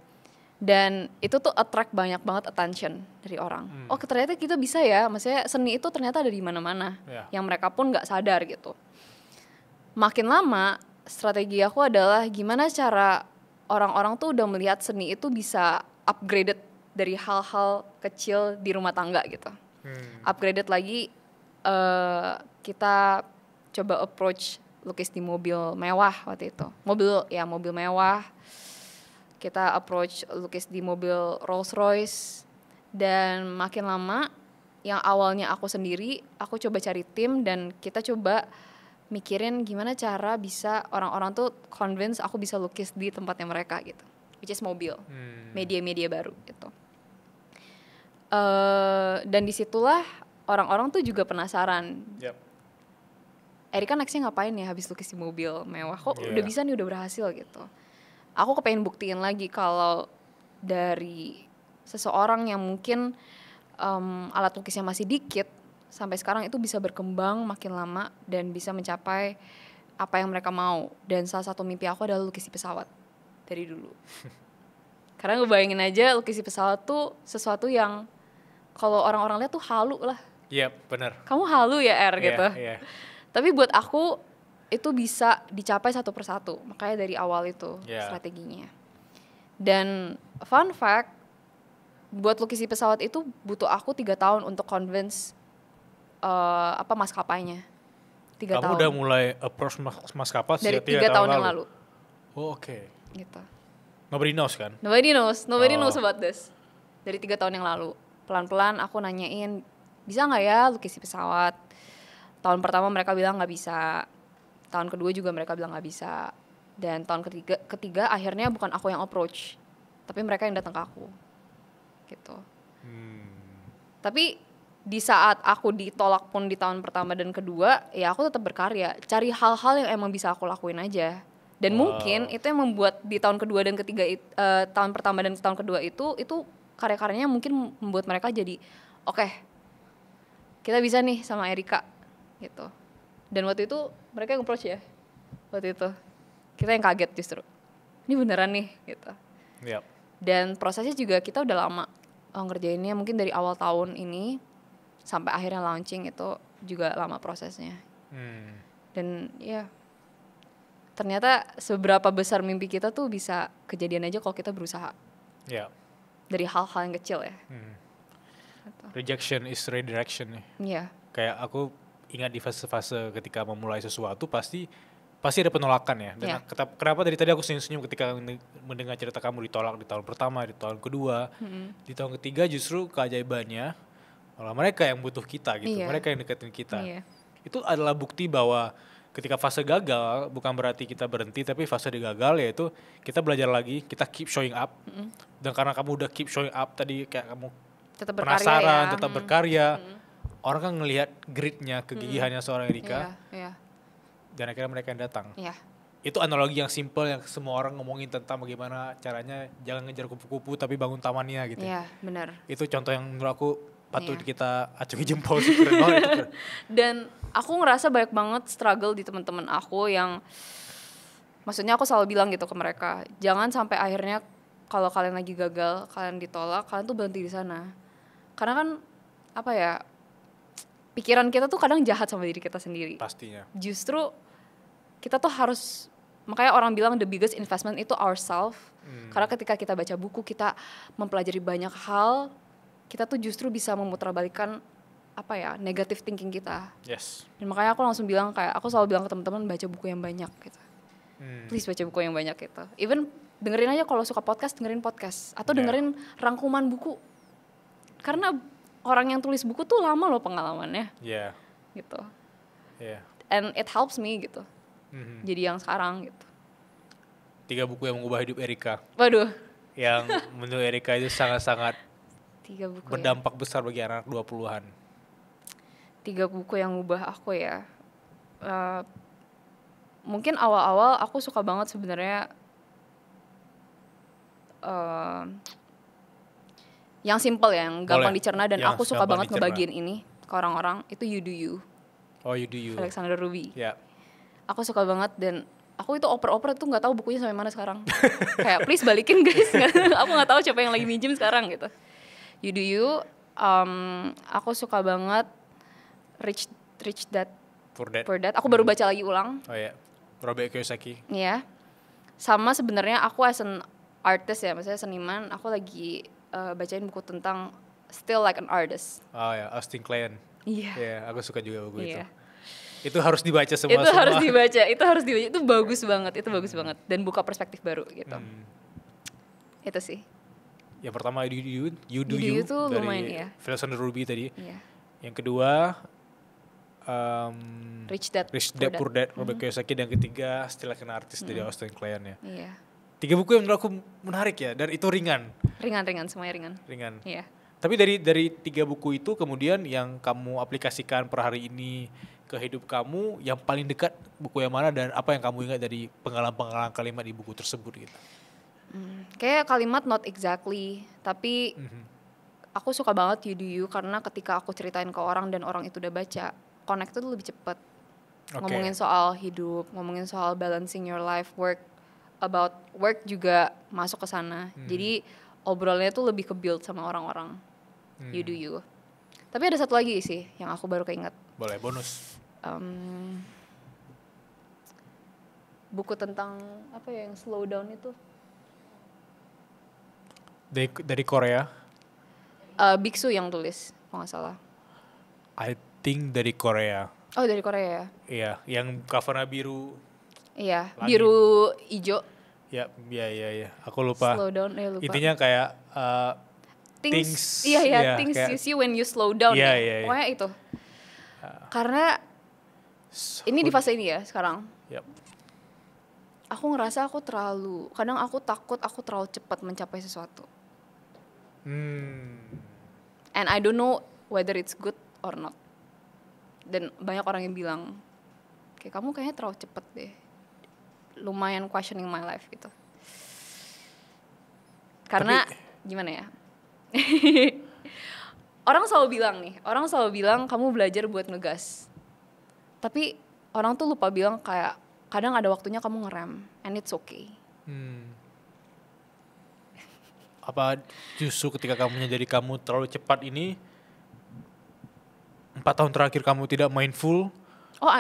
Dan itu tuh attract banyak banget attention dari orang. Oh ternyata kita bisa ya, maksudnya seni itu ternyata ada di mana-mana, yang mereka pun nggak sadar gitu. Makin lama strategi aku adalah gimana cara orang-orang tuh udah melihat seni itu bisa upgraded dari hal-hal kecil di rumah tangga gitu. Upgraded lagi, kita coba approach lukis di mobil mewah waktu itu. Mobil mewah. Kita approach lukis di mobil Rolls Royce. Dan makin lama, yang awalnya aku sendiri, aku coba cari tim dan kita coba mikirin gimana cara bisa orang-orang tuh convince aku bisa lukis di tempatnya mereka gitu, which is mobil, media-media baru gitu. Dan disitulah orang-orang tuh juga penasaran. Erika nextnya ngapain ya habis lukis di mobil mewah, kok udah bisa nih, udah berhasil gitu. Aku kepengen buktiin lagi kalau dari seseorang yang mungkin alat lukisnya masih dikit, sampai sekarang itu bisa berkembang makin lama dan bisa mencapai apa yang mereka mau. Dan salah satu mimpi aku adalah lukis di pesawat dari dulu. Karena ngebayangin aja lukis di pesawat tuh sesuatu yang kalau orang-orang lihat tuh halu lah. Iya, benar. Kamu halu ya gitu. Tapi buat aku itu bisa dicapai satu persatu. Makanya dari awal itu strateginya. Dan fun fact, buat lukis di pesawat itu butuh aku 3 tahun untuk convince maskapainya. 3 tahun. Kamu udah mulai approach maskapai dari 3 tahun yang lalu. Oh, oke. Gitu. Nobody knows kan? Nobody knows about this. Dari 3 tahun yang lalu. Pelan-pelan aku nanyain, bisa gak ya lukis di pesawat? Tahun pertama mereka bilang gak bisa. Tahun kedua juga mereka bilang gak bisa. Dan tahun ketiga akhirnya bukan aku yang approach, tapi mereka yang datang ke aku. Gitu. Tapi di saat aku ditolak pun di tahun pertama dan kedua, ya aku tetap berkarya. Cari hal-hal yang emang bisa aku lakuin aja. Dan mungkin itu yang membuat di tahun kedua dan ketiga, tahun pertama dan tahun kedua itu karya-karyanya mungkin membuat mereka jadi, oke, kita bisa nih sama Erika gitu. Dan waktu itu mereka yang approach ya. Waktu itu kita yang kaget justru. Ini beneran nih gitu. Dan prosesnya juga kita udah lama ngerjainnya, mungkin dari awal tahun ini sampai akhirnya launching itu juga lama prosesnya. Dan ya ternyata seberapa besar mimpi kita tuh bisa kejadian aja kalau kita berusaha. Dari hal-hal yang kecil ya. Rejection is redirection nih. Kayak aku ingat di fase-fase ketika memulai sesuatu pasti ada penolakan ya. Dan kenapa dari tadi aku senyum-senyum ketika mendengar cerita kamu ditolak di tahun pertama, di tahun kedua, di tahun ketiga justru keajaibannya malah mereka yang butuh kita gitu, mereka yang deketin kita. Itu adalah bukti bahwa ketika fase gagal bukan berarti kita berhenti, tapi fase gagal yaitu kita belajar lagi, kita keep showing up. Dan karena kamu udah keep showing up tadi, kayak kamu tetap penasaran, tetap berkarya, orang kan ngelihat gritnya, kegigihannya seorang Erika. Dan akhirnya mereka yang datang. Itu analogi yang simple yang semua orang ngomongin tentang bagaimana caranya jangan ngejar kupu-kupu tapi bangun tamannya gitu. Benar. Itu contoh yang menurut aku patut kita acungi jempol sih, keren banget itu. Dan aku ngerasa banyak banget struggle di teman-teman aku yang, maksudnya aku selalu bilang gitu ke mereka, jangan sampai akhirnya kalau kalian lagi gagal, kalian ditolak, kalian tuh berhenti di sana. Karena kan pikiran kita tuh kadang jahat sama diri kita sendiri. Pastinya. Justru kita tuh harus, makanya orang bilang the biggest investment itu ourselves. Karena ketika kita baca buku, kita mempelajari banyak hal, kita tuh justru bisa memutarbalikkan negative thinking kita. Yes. Dan makanya aku langsung bilang, kayak aku selalu bilang ke teman-teman, baca buku yang banyak gitu. Please baca buku yang banyak itu. Even dengerin aja kalau suka podcast, dengerin podcast atau dengerin rangkuman buku. Karena orang yang tulis buku tuh lama loh pengalamannya. Iya. Gitu. Iya. And it helps me gitu. Jadi yang sekarang gitu. 3 buku yang mengubah hidup Erika. Waduh. Yang menurut Erika itu sangat-sangat 3 buku berdampak besar bagi anak 20-an. 3 buku yang mengubah aku ya. Mungkin awal-awal aku suka banget sebenarnya yang simple ya, yang gampang dicerna dan yang aku suka banget dicerna. ngebagiin ini ke orang-orang, itu You Do You. Oh, You Do You. Alexander Ruby. Ya. Aku suka banget dan aku itu oper-oper tuh nggak tahu bukunya sampai mana sekarang. Kayak please balikin guys. Aku nggak tahu siapa yang lagi minjem sekarang gitu. You Do You. Aku suka banget Rich Dad Poor Dad. Aku baru baca lagi ulang. Oh ya. Robert Kiyosaki. Iya. Sama sebenarnya aku as an artist ya, maksudnya seniman, aku lagi bacain buku tentang Still Like an Artist. Oh ya, Austin Kleon. Iya. Iya, aku suka juga buku itu. Iya. Itu harus dibaca semua. Itu harus dibaca. Itu bagus banget dan buka perspektif baru gitu. Itu sih. Yang pertama You Do You You tuh dari lumayan ya. Alexander Ruby tadi. Iya. Yang kedua Rich Dad Poor Dad Robert Kiyosaki, dan ketiga Still Like an Artist dari Austin Kleon ya. Iya. 3 buku yang menurut aku menarik ya, dan itu ringan. Ringan, semuanya ringan. Iya. Tapi dari 3 buku itu kemudian yang kamu aplikasikan per hari ini ke hidup kamu, yang paling dekat buku yang mana dan apa yang kamu ingat dari pengalaman-pengalaman kalimat di buku tersebut gitu? Kayak kalimat not exactly, tapi aku suka banget You Do You karena ketika aku ceritain ke orang dan orang itu udah baca, connect tuh lebih cepet. Ngomongin soal hidup, ngomongin soal balancing your life, about work juga masuk ke sana. Jadi obrolannya tuh lebih ke build sama orang-orang. You Do You. Tapi ada satu lagi sih yang aku baru keinget. Boleh, bonus. Buku tentang apa ya yang slow down itu? Dari Korea. Biksu yang tulis, kalau nggak salah. I think dari Korea. Oh, dari Korea ya? Iya, yang covernya biru. Iya, Langit. biru ijo. Ya. Aku lupa. Slow down, lupa. Intinya kayak things things kayak, you see when you slow down Iya, ya. iya. Pokoknya itu. Karena ini di fase ini ya sekarang. Yep. Aku ngerasa kadang aku takut aku terlalu cepat mencapai sesuatu. And I don't know whether it's good or not. Dan banyak orang yang bilang, kayak kamu kayaknya terlalu cepet deh. Lumayan questioning my life gitu. Karena gimana ya? Orang selalu bilang kamu belajar buat ngegas. Tapi orang tuh lupa bilang kayak kadang ada waktunya kamu ngerem, and it's okay. Apa justru ketika kamu menyadari kamu terlalu cepat ini, 4 tahun terakhir kamu tidak mindful? Oh,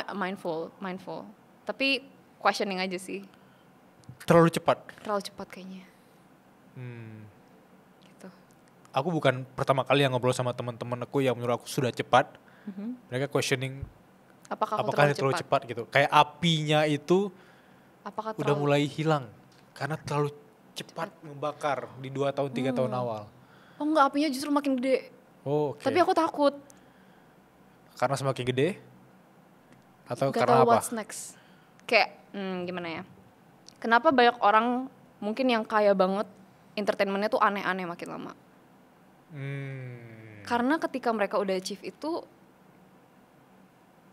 mindful. Tapi questioning aja sih. Terlalu cepat Kayaknya. Gitu. Aku bukan pertama kali yang ngobrol sama teman-teman aku yang menurut aku sudah cepat. Mereka questioning apakah terlalu cepat gitu. Kayak apinya itu udah mulai hilang karena terlalu cepat membakar di 2 tahun 3 tahun awal. Oh enggak, apinya justru makin gede. Oh, oke. Tapi aku takut. Karena semakin gede? Atau Gak karena tahu apa? what's next. Kayak gimana ya? Kenapa banyak orang mungkin yang kaya banget entertainmentnya tuh aneh-aneh makin lama? Karena ketika mereka udah achieve itu,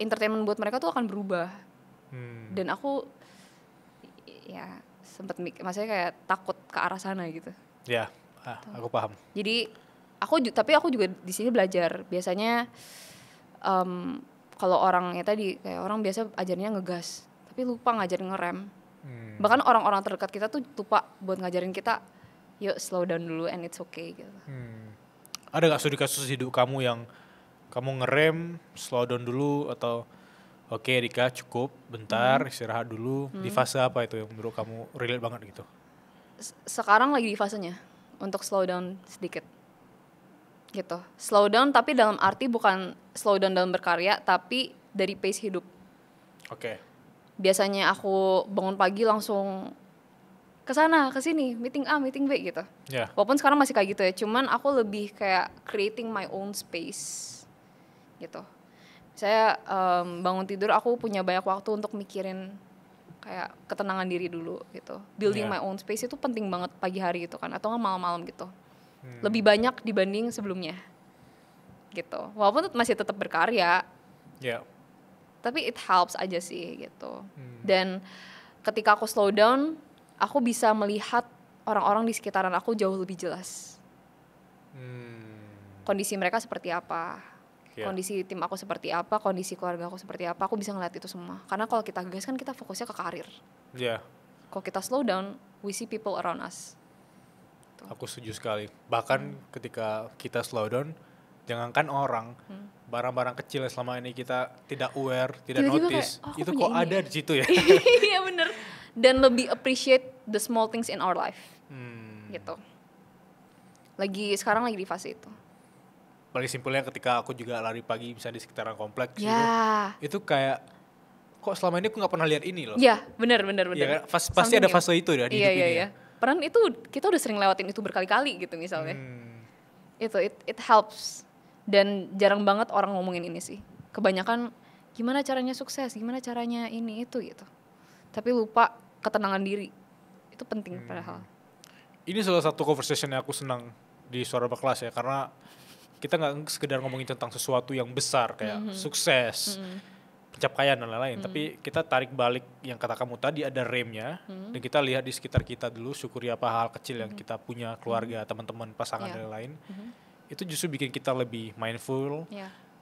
entertainment buat mereka tuh akan berubah. Dan aku ya sempet maksudnya kayak takut ke arah sana gitu. Ya, aku paham. Jadi tapi aku juga di sini belajar. Biasanya kalau orangnya tadi kayak orang biasa ajarnya ngegas, tapi lupa ngajarin ngerem. Bahkan orang-orang terdekat kita tuh lupa buat ngajarin kita, yuk slow down dulu and it's okay gitu. Ada gak studi kasus hidup kamu yang kamu ngerem, slow down dulu, atau oke, Rika cukup, bentar istirahat dulu. Di fase apa itu yang menurut kamu relate banget gitu? Sekarang lagi di fasenya untuk slow down sedikit gitu. Slow down tapi dalam arti bukan slow down dalam berkarya, tapi dari pace hidup. Oke. biasanya aku bangun pagi langsung ke sana, ke sini, meeting A, meeting B gitu. Ya. Walaupun sekarang masih kayak gitu ya, cuman aku lebih kayak creating my own space gitu. Saya bangun tidur aku punya banyak waktu untuk mikirin kayak ketenangan diri dulu gitu. Building my own space itu penting banget pagi hari gitu kan, atau nggak malam-malam gitu. Lebih banyak dibanding sebelumnya gitu. Walaupun masih tetap berkarya, Ya. tapi it helps aja sih gitu. Dan ketika aku slow down, aku bisa melihat orang-orang di sekitaran aku jauh lebih jelas. Kondisi mereka seperti apa, kondisi tim aku seperti apa, kondisi keluarga aku seperti apa, aku bisa ngeliat itu semua. Karena kalau kita gas kan kita fokusnya ke karir. Ya. Kalau kita slow down, we see people around us. Aku setuju sekali. Bahkan ketika kita slow down, jangankan orang, barang-barang kecil yang selama ini kita tidak aware, tidak Tiba-tiba notice, kayak, itu aku kok punya ada ini di situ ya. Iya bener. Dan lebih appreciate the small things in our life. Gitu. Sekarang lagi di fase itu. Paling simpelnya ketika aku juga lari pagi misalnya di sekitaran kompleks Ya. itu kayak kok selama ini aku nggak pernah lihat ini loh. Ya, bener. Iya kan? Pasti ada fase itu ya di hidup ini. Iya. Padahal itu kita udah sering lewatin itu berkali-kali gitu misalnya. Itu it helps. Dan jarang banget orang ngomongin ini sih. Kebanyakan gimana caranya sukses, gimana caranya ini itu gitu. Tapi lupa ketenangan diri. Itu penting padahal. Ini salah satu conversation yang aku senang di Suara Berkelas ya, karena kita nggak sekedar ngomongin tentang sesuatu yang besar kayak sukses, pencapaian dan lain-lain, tapi kita tarik balik yang kata kamu tadi, ada remnya, dan kita lihat di sekitar kita dulu, syukuri apa hal kecil yang kita punya, keluarga, teman-teman, pasangan dan lain-lain. Itu justru bikin kita lebih mindful.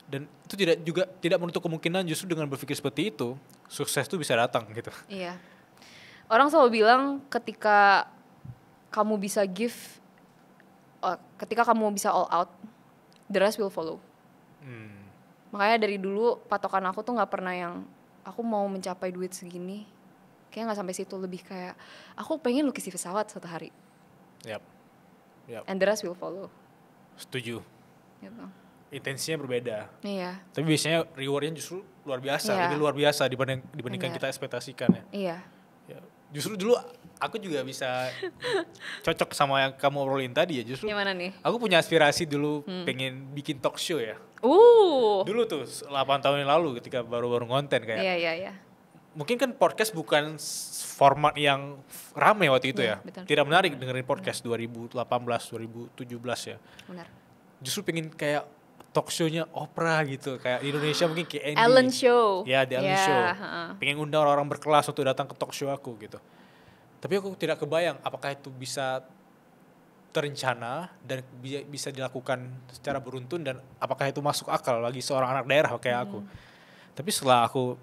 Dan itu tidak menutup kemungkinan justru dengan berpikir seperti itu, sukses itu bisa datang gitu. Iya. Orang selalu bilang ketika kamu bisa ketika kamu bisa all out, the rest will follow. Makanya dari dulu patokan aku tuh nggak pernah yang aku mau mencapai duit segini, kayak nggak sampai situ. Lebih kayak aku pengen lukis di pesawat suatu hari. Yap. And the rest will follow. Setuju. Gitu. Intensinya berbeda. Iya. Tapi biasanya rewardnya justru luar biasa, lebih luar biasa dibandingkan kita ekspektasikan ya. Iya. Ya. Justru dulu aku juga bisa cocok sama yang kamu obrolin tadi ya. Justru Gimana nih? aku punya aspirasi dulu pengen bikin talk show ya. Dulu tuh 8 tahun yang lalu ketika baru-baru ngonten kayak. Iya. Mungkin kan podcast bukan format yang rame waktu itu ya. Betul. Tidak menarik dengerin podcast 2018, 2017 ya. Benar. Justru pengen kayak talk show-nya Oprah gitu, kayak di Indonesia mungkin kayak Andy. Ellen Show. Ya, di Ellen Show. Pengen undang orang-orang berkelas untuk datang ke talk show aku gitu. Tapi aku tidak kebayang apakah itu bisa terencana dan bisa dilakukan secara beruntun dan apakah itu masuk akal bagi seorang anak daerah kayak aku. Tapi setelah aku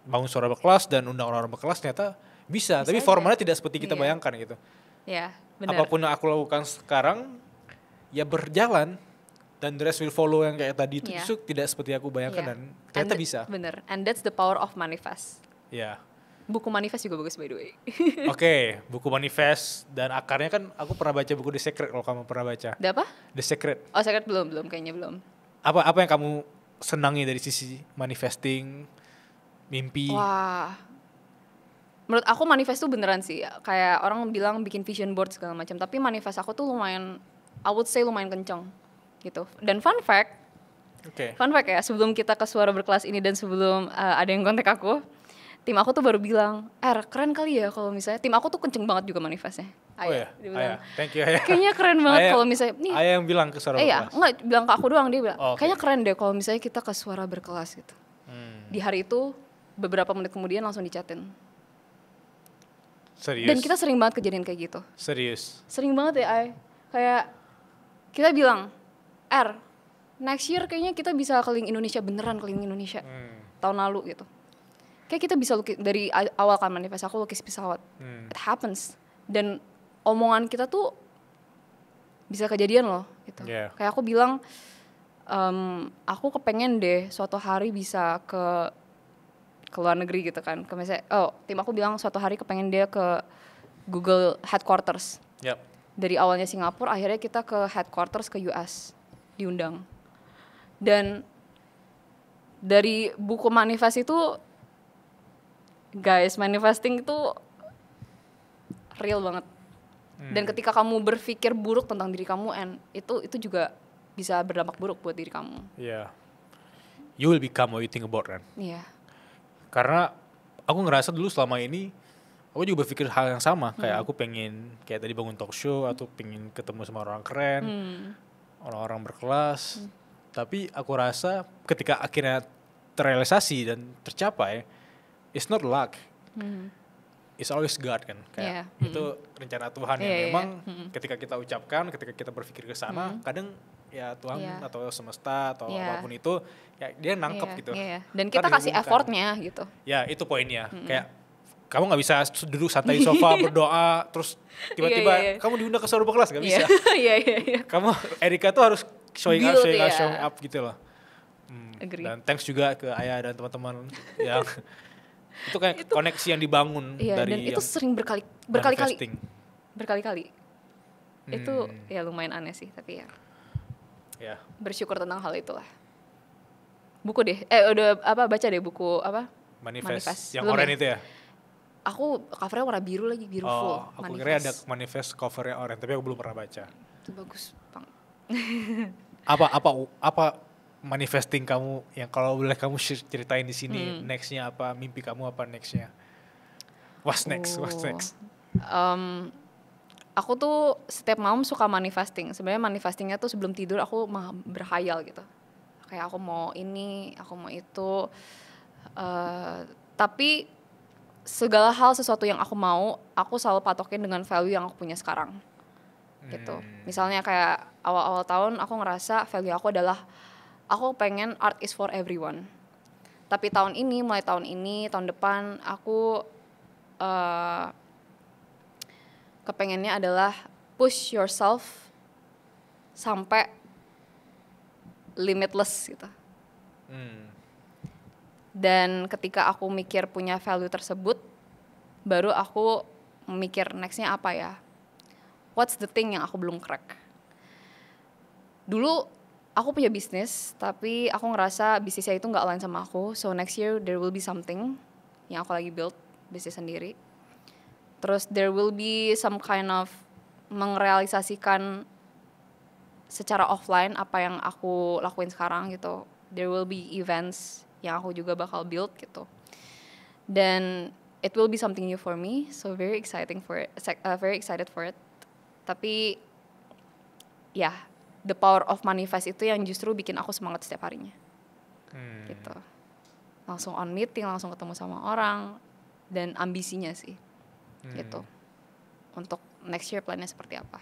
bangun Suara Berkelas dan undang orang-orang berkelas ternyata bisa tapi formatnya tidak seperti kita bayangkan gitu. Iya, benar. Apapun yang aku lakukan sekarang ya berjalan dan the rest will follow yang kayak tadi itu justru tidak seperti aku bayangkan dan ternyata bisa. Bener, and that's the power of manifest. Ya. Buku manifest juga bagus by the way. Oke, buku manifest dan akarnya kan aku pernah baca buku The Secret kalau kamu pernah baca. The apa? The Secret. Oh, Secret belum kayaknya belum. Apa yang kamu senangi dari sisi manifesting, mimpi? Wah. Menurut aku manifest tuh beneran sih. Kayak orang bilang bikin vision board segala macam, tapi manifest aku tuh lumayan, I would say lumayan kenceng gitu. Dan fun fact ya, sebelum kita ke Suara Berkelas ini dan sebelum ada yang kontak aku, tim aku tuh baru bilang, keren kali ya kalau misalnya, tim aku tuh kenceng banget juga manifestnya. Ayah, thank you Ayah. Kayaknya keren banget kalau misalnya, nih. Ayah yang bilang ke Suara Berkelas? Enggak, bilang ke aku doang, dia bilang, kayaknya keren deh kalau misalnya kita ke Suara Berkelas gitu. Di hari itu, beberapa menit kemudian langsung dicatin. Serius? Dan kita sering banget kejadian kayak gitu. Serius? Sering banget ya, kayak kita bilang, next year kayaknya kita bisa keliling Indonesia, beneran keliling Indonesia. Tahun lalu gitu. Kayak kita bisa lukis, dari awal kan manifest aku lukis pesawat. It happens. Dan omongan kita tuh bisa kejadian loh gitu. Kayak aku bilang, aku kepengen deh suatu hari bisa ke luar negeri gitu kan. Misalnya, tim aku bilang suatu hari kepengen dia ke Google headquarters. Dari awalnya Singapura, akhirnya kita ke headquarters ke US, diundang. Dan dari buku manifest itu Guys, manifesting itu real banget. Dan ketika kamu berpikir buruk tentang diri kamu, itu juga bisa berdampak buruk buat diri kamu. Iya. You will become what you think about, kan? Iya. Karena aku ngerasa dulu selama ini aku juga berpikir hal yang sama. Kayak aku pengen kayak tadi bangun talk show atau pengen ketemu sama orang keren, orang-orang berkelas. Tapi aku rasa ketika akhirnya terrealisasi dan tercapai, it's not luck. It's always God, kan. Kayak itu rencana Tuhan yang memang ketika kita ucapkan, ketika kita berpikir ke sana, kadang ya Tuhan atau semesta atau apapun itu ya dia nangkep gitu. Dan kita kasih effortnya gitu. Ya itu poinnya. Kayak kamu nggak bisa duduk santai di sofa berdoa terus tiba-tiba kamu diundang ke suara berkelas, nggak bisa. Kamu Erika tuh harus showing up gitu loh. Dan thanks juga ke Ayah dan teman-teman yang itu kayak koneksi yang dibangun dari dan itu sering berkali-kali. Itu ya lumayan aneh sih, tapi ya bersyukur tentang hal itulah. Buku deh, udah baca deh buku Manifest. Yang oranye itu ya? Aku covernya warna biru lagi, biru full. Aku kira ada Manifest covernya oranye, tapi aku belum pernah baca. Itu bagus bang. apa manifesting kamu yang kalau boleh kamu ceritain di sini, nextnya apa, mimpi kamu apa nextnya? What's next? Aku tuh setiap malam suka manifesting. Sebenarnya manifestingnya tuh sebelum tidur aku berhayal gitu. Kayak aku mau ini, aku mau itu. Tapi segala hal sesuatu yang aku mau, aku selalu patokin dengan value yang aku punya sekarang. Gitu. Misalnya kayak awal-awal tahun aku ngerasa value aku adalah aku pengen art is for everyone. Tapi mulai tahun ini, tahun depan aku kepengennya adalah push yourself sampai limitless gitu. Dan ketika aku mikir punya value tersebut, baru aku mikir nextnya apa ya. What's the thing yang aku belum crack. Dulu aku punya bisnis, tapi aku ngerasa bisnisnya itu gak align sama aku. So next year there will be something yang aku lagi build, bisnis sendiri. Terus there will be some kind of mengrealisasikan secara offline apa yang aku lakuin sekarang gitu. There will be events yang aku juga bakal build gitu. Dan it will be something new for me, so very excited for it. Tapi ya, the power of manifest itu yang justru bikin aku semangat setiap harinya. Gitu. Langsung on meeting, langsung ketemu sama orang, dan ambisinya sih. Gitu. Untuk next year plannya seperti apa.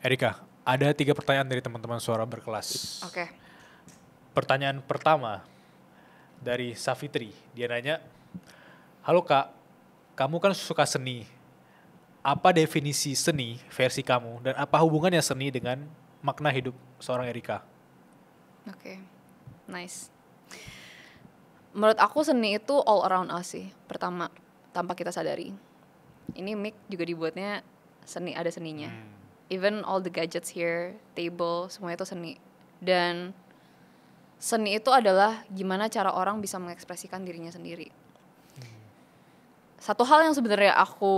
Erika, ada 3 pertanyaan dari teman-teman Suara Berkelas. Oke. Pertanyaan pertama dari Safitri. Dia nanya, halo Kak, kamu kan suka seni. Apa definisi seni versi kamu dan apa hubungannya seni dengan makna hidup seorang Erika? Oke, nice. Menurut aku seni itu all around us sih. Pertama, tanpa kita sadari. Ini mic juga dibuatnya seni, ada seninya. Even all the gadgets here, table, semua itu seni. Dan seni itu adalah gimana cara orang bisa mengekspresikan dirinya sendiri. Satu hal yang sebenarnya aku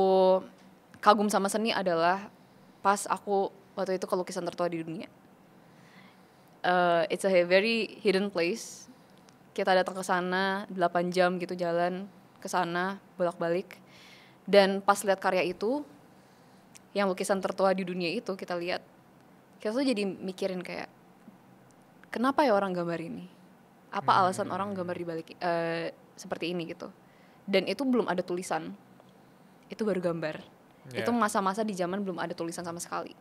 kagum sama seni adalah pas aku waktu itu ke lukisan tertua di dunia. It's a very hidden place. Kita datang ke sana 8 jam gitu jalan ke sana bolak-balik. Dan pas lihat karya itu, yang lukisan tertua di dunia itu kita lihat, kita tuh jadi mikirin kayak, kenapa ya orang gambar ini? Apa alasan orang gambar di balik seperti ini gitu? Dan itu belum ada tulisan, itu baru gambar. Itu masa-masa di zaman belum ada tulisan sama sekali.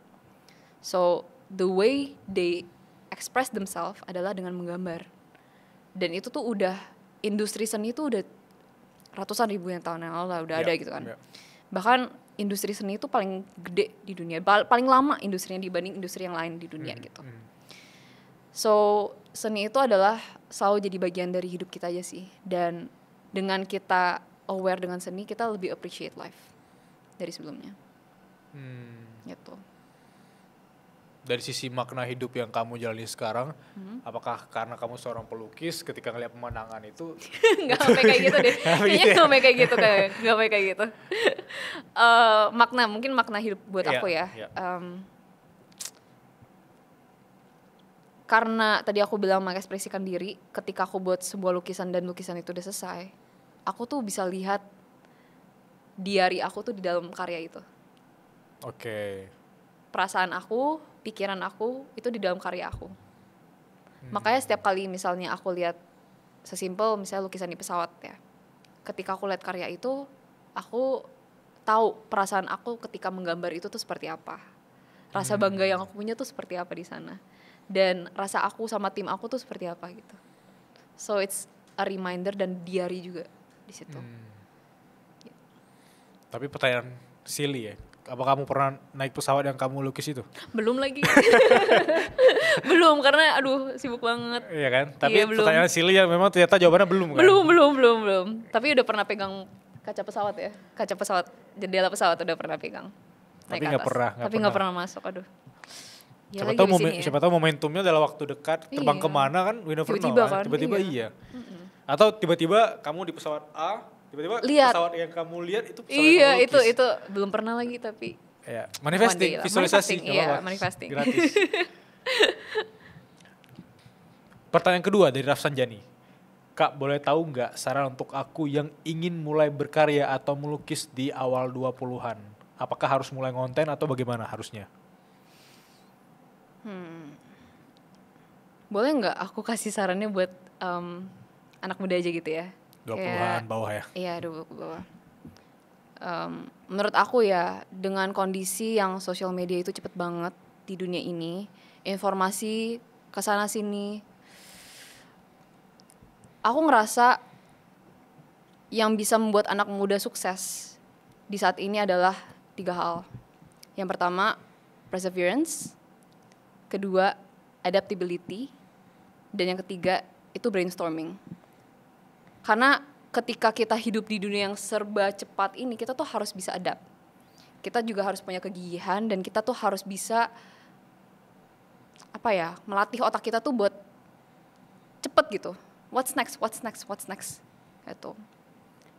So the way they express themselves adalah dengan menggambar. Dan itu tuh udah, industri seni itu udah ratusan ribu tahun yang lalu udah ada gitu kan. Bahkan industri seni itu paling gede di dunia, paling lama industrinya dibanding industri yang lain di dunia gitu. So seni itu adalah selalu jadi bagian dari hidup kita aja sih. Dan dengan kita aware dengan seni, kita lebih appreciate life dari sebelumnya. Gitu. dari sisi makna hidup yang kamu jalani sekarang, apakah karena kamu seorang pelukis ketika ngeliat pemandangan itu? Nggak sampai kayak gitu deh. Kayaknya nggak sampai kayak gitu kayak, nggak sampai kayak gitu. Mungkin makna hidup buat Iya, aku ya. iya. Karena tadi aku bilang mengekspresikan diri, ketika aku buat sebuah lukisan dan lukisan itu udah selesai, aku tuh bisa lihat diari aku tuh di dalam karya itu. Oke. Perasaan aku, pikiran aku itu di dalam karya aku. Makanya setiap kali misalnya aku lihat sesimpel misalnya lukisan di pesawat ya, ketika aku lihat karya itu, aku tahu perasaan aku ketika menggambar itu tuh seperti apa, rasa bangga yang aku punya tuh seperti apa di sana, dan rasa aku sama tim aku tuh seperti apa gitu. So it's a reminder dan diary juga di situ. Tapi pertanyaan silly ya, apa kamu pernah naik pesawat yang kamu lukis itu? Belum lagi. Belum, karena aduh sibuk banget. Iya kan? Tapi Iya, belum. pertanyaan silly yang memang ternyata jawabannya belum kan? Belum. Tapi udah pernah pegang kaca pesawat ya. Kaca pesawat, jendela pesawat udah pernah pegang. Tapi Naik ke nggak atas. pernah, Tapi nggak pernah masuk, aduh. Ya Siapa lagi tahu di sini ya. siapa tahu momentumnya dalam waktu dekat terbang Iya. kemana kan, we never know Tiba-tiba kan? kan, Tiba-tiba iya. iya. Atau tiba-tiba kamu di pesawat A, tiba-tiba Lihat. pesawat yang kamu lihat itu pesawat Iya, yang kamu lukis. itu belum pernah lagi tapi Ya, one day manifesting, lah. visualisasi, Manifesting, nggak iya, apa-apa. manifesting. Gratis. Pertanyaan kedua dari Rafsanjani. Kak, boleh tahu nggak saran untuk aku yang ingin mulai berkarya atau melukis di awal 20-an? Apakah harus mulai ngonten atau bagaimana harusnya? Boleh nggak aku kasih sarannya buat anak muda aja gitu ya? 20-an bawah ya? Iya, 20 ke bawah. Menurut aku ya, dengan kondisi yang sosial media itu cepet banget di dunia ini, informasi kesana sini, aku ngerasa yang bisa membuat anak muda sukses di saat ini adalah 3 hal. Yang pertama, perseverance. Kedua, adaptability. Dan yang ketiga, itu brainstorming. Karena ketika kita hidup di dunia yang serba cepat ini, kita tuh harus bisa adapt. Kita juga harus punya kegigihan dan kita tuh harus bisa melatih otak kita tuh buat cepet gitu. What's next gitu.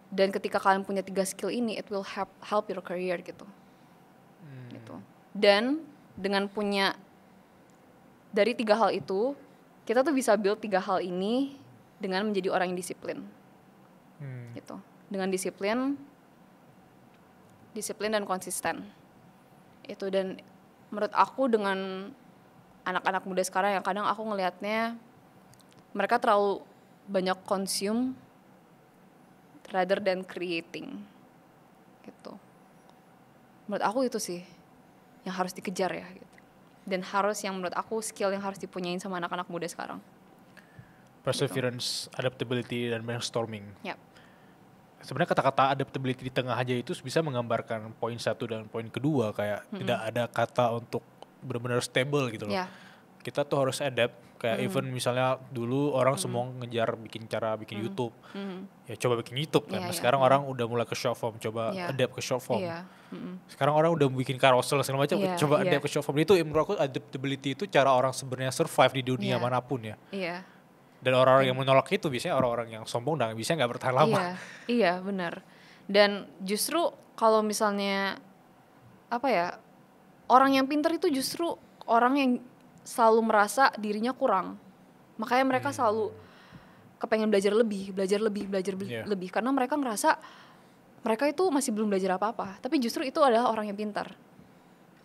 Dan ketika kalian punya 3 skill ini, it will help your career gitu. Gitu. Dan dengan punya dari 3 hal itu, kita tuh bisa build 3 hal ini dengan menjadi orang yang disiplin. Gitu. Dengan disiplin dan konsisten. Itu, dan menurut aku dengan anak-anak muda sekarang yang kadang aku ngelihatnya mereka terlalu banyak consume rather than creating. Gitu. Menurut aku itu sih yang harus dikejar ya gitu. Dan yang menurut aku skill yang harus dipunyain sama anak-anak muda sekarang. Perseverance, adaptability, dan brainstorming. Yap. Sebenarnya kata-kata adaptability di tengah aja itu bisa menggambarkan poin 1 dan poin kedua, kayak tidak ada kata untuk benar-benar stable gitu loh. Yeah. Kita tuh harus adapt, kayak even misalnya dulu orang semua ngejar bikin YouTube. Ya coba bikin YouTube kan. Yeah, yeah. Sekarang orang udah mulai ke short form, coba Yeah. adapt ke short form. Iya. Sekarang orang udah bikin carousel segala macam, Yeah, coba yeah. adapt ke short form. Itu menurut aku adaptability itu cara orang sebenarnya survive di dunia Yeah. manapun ya. Iya. Dan orang-orang yang menolak itu biasanya orang-orang yang sombong dan biasanya nggak bertahan lama. Iya, benar. Dan justru kalau misalnya orang yang pintar itu justru orang yang selalu merasa dirinya kurang. Makanya mereka selalu kepengen belajar lebih Yeah. lebih karena mereka ngerasa mereka itu masih belum belajar apa-apa. Tapi justru itu adalah orang yang pintar.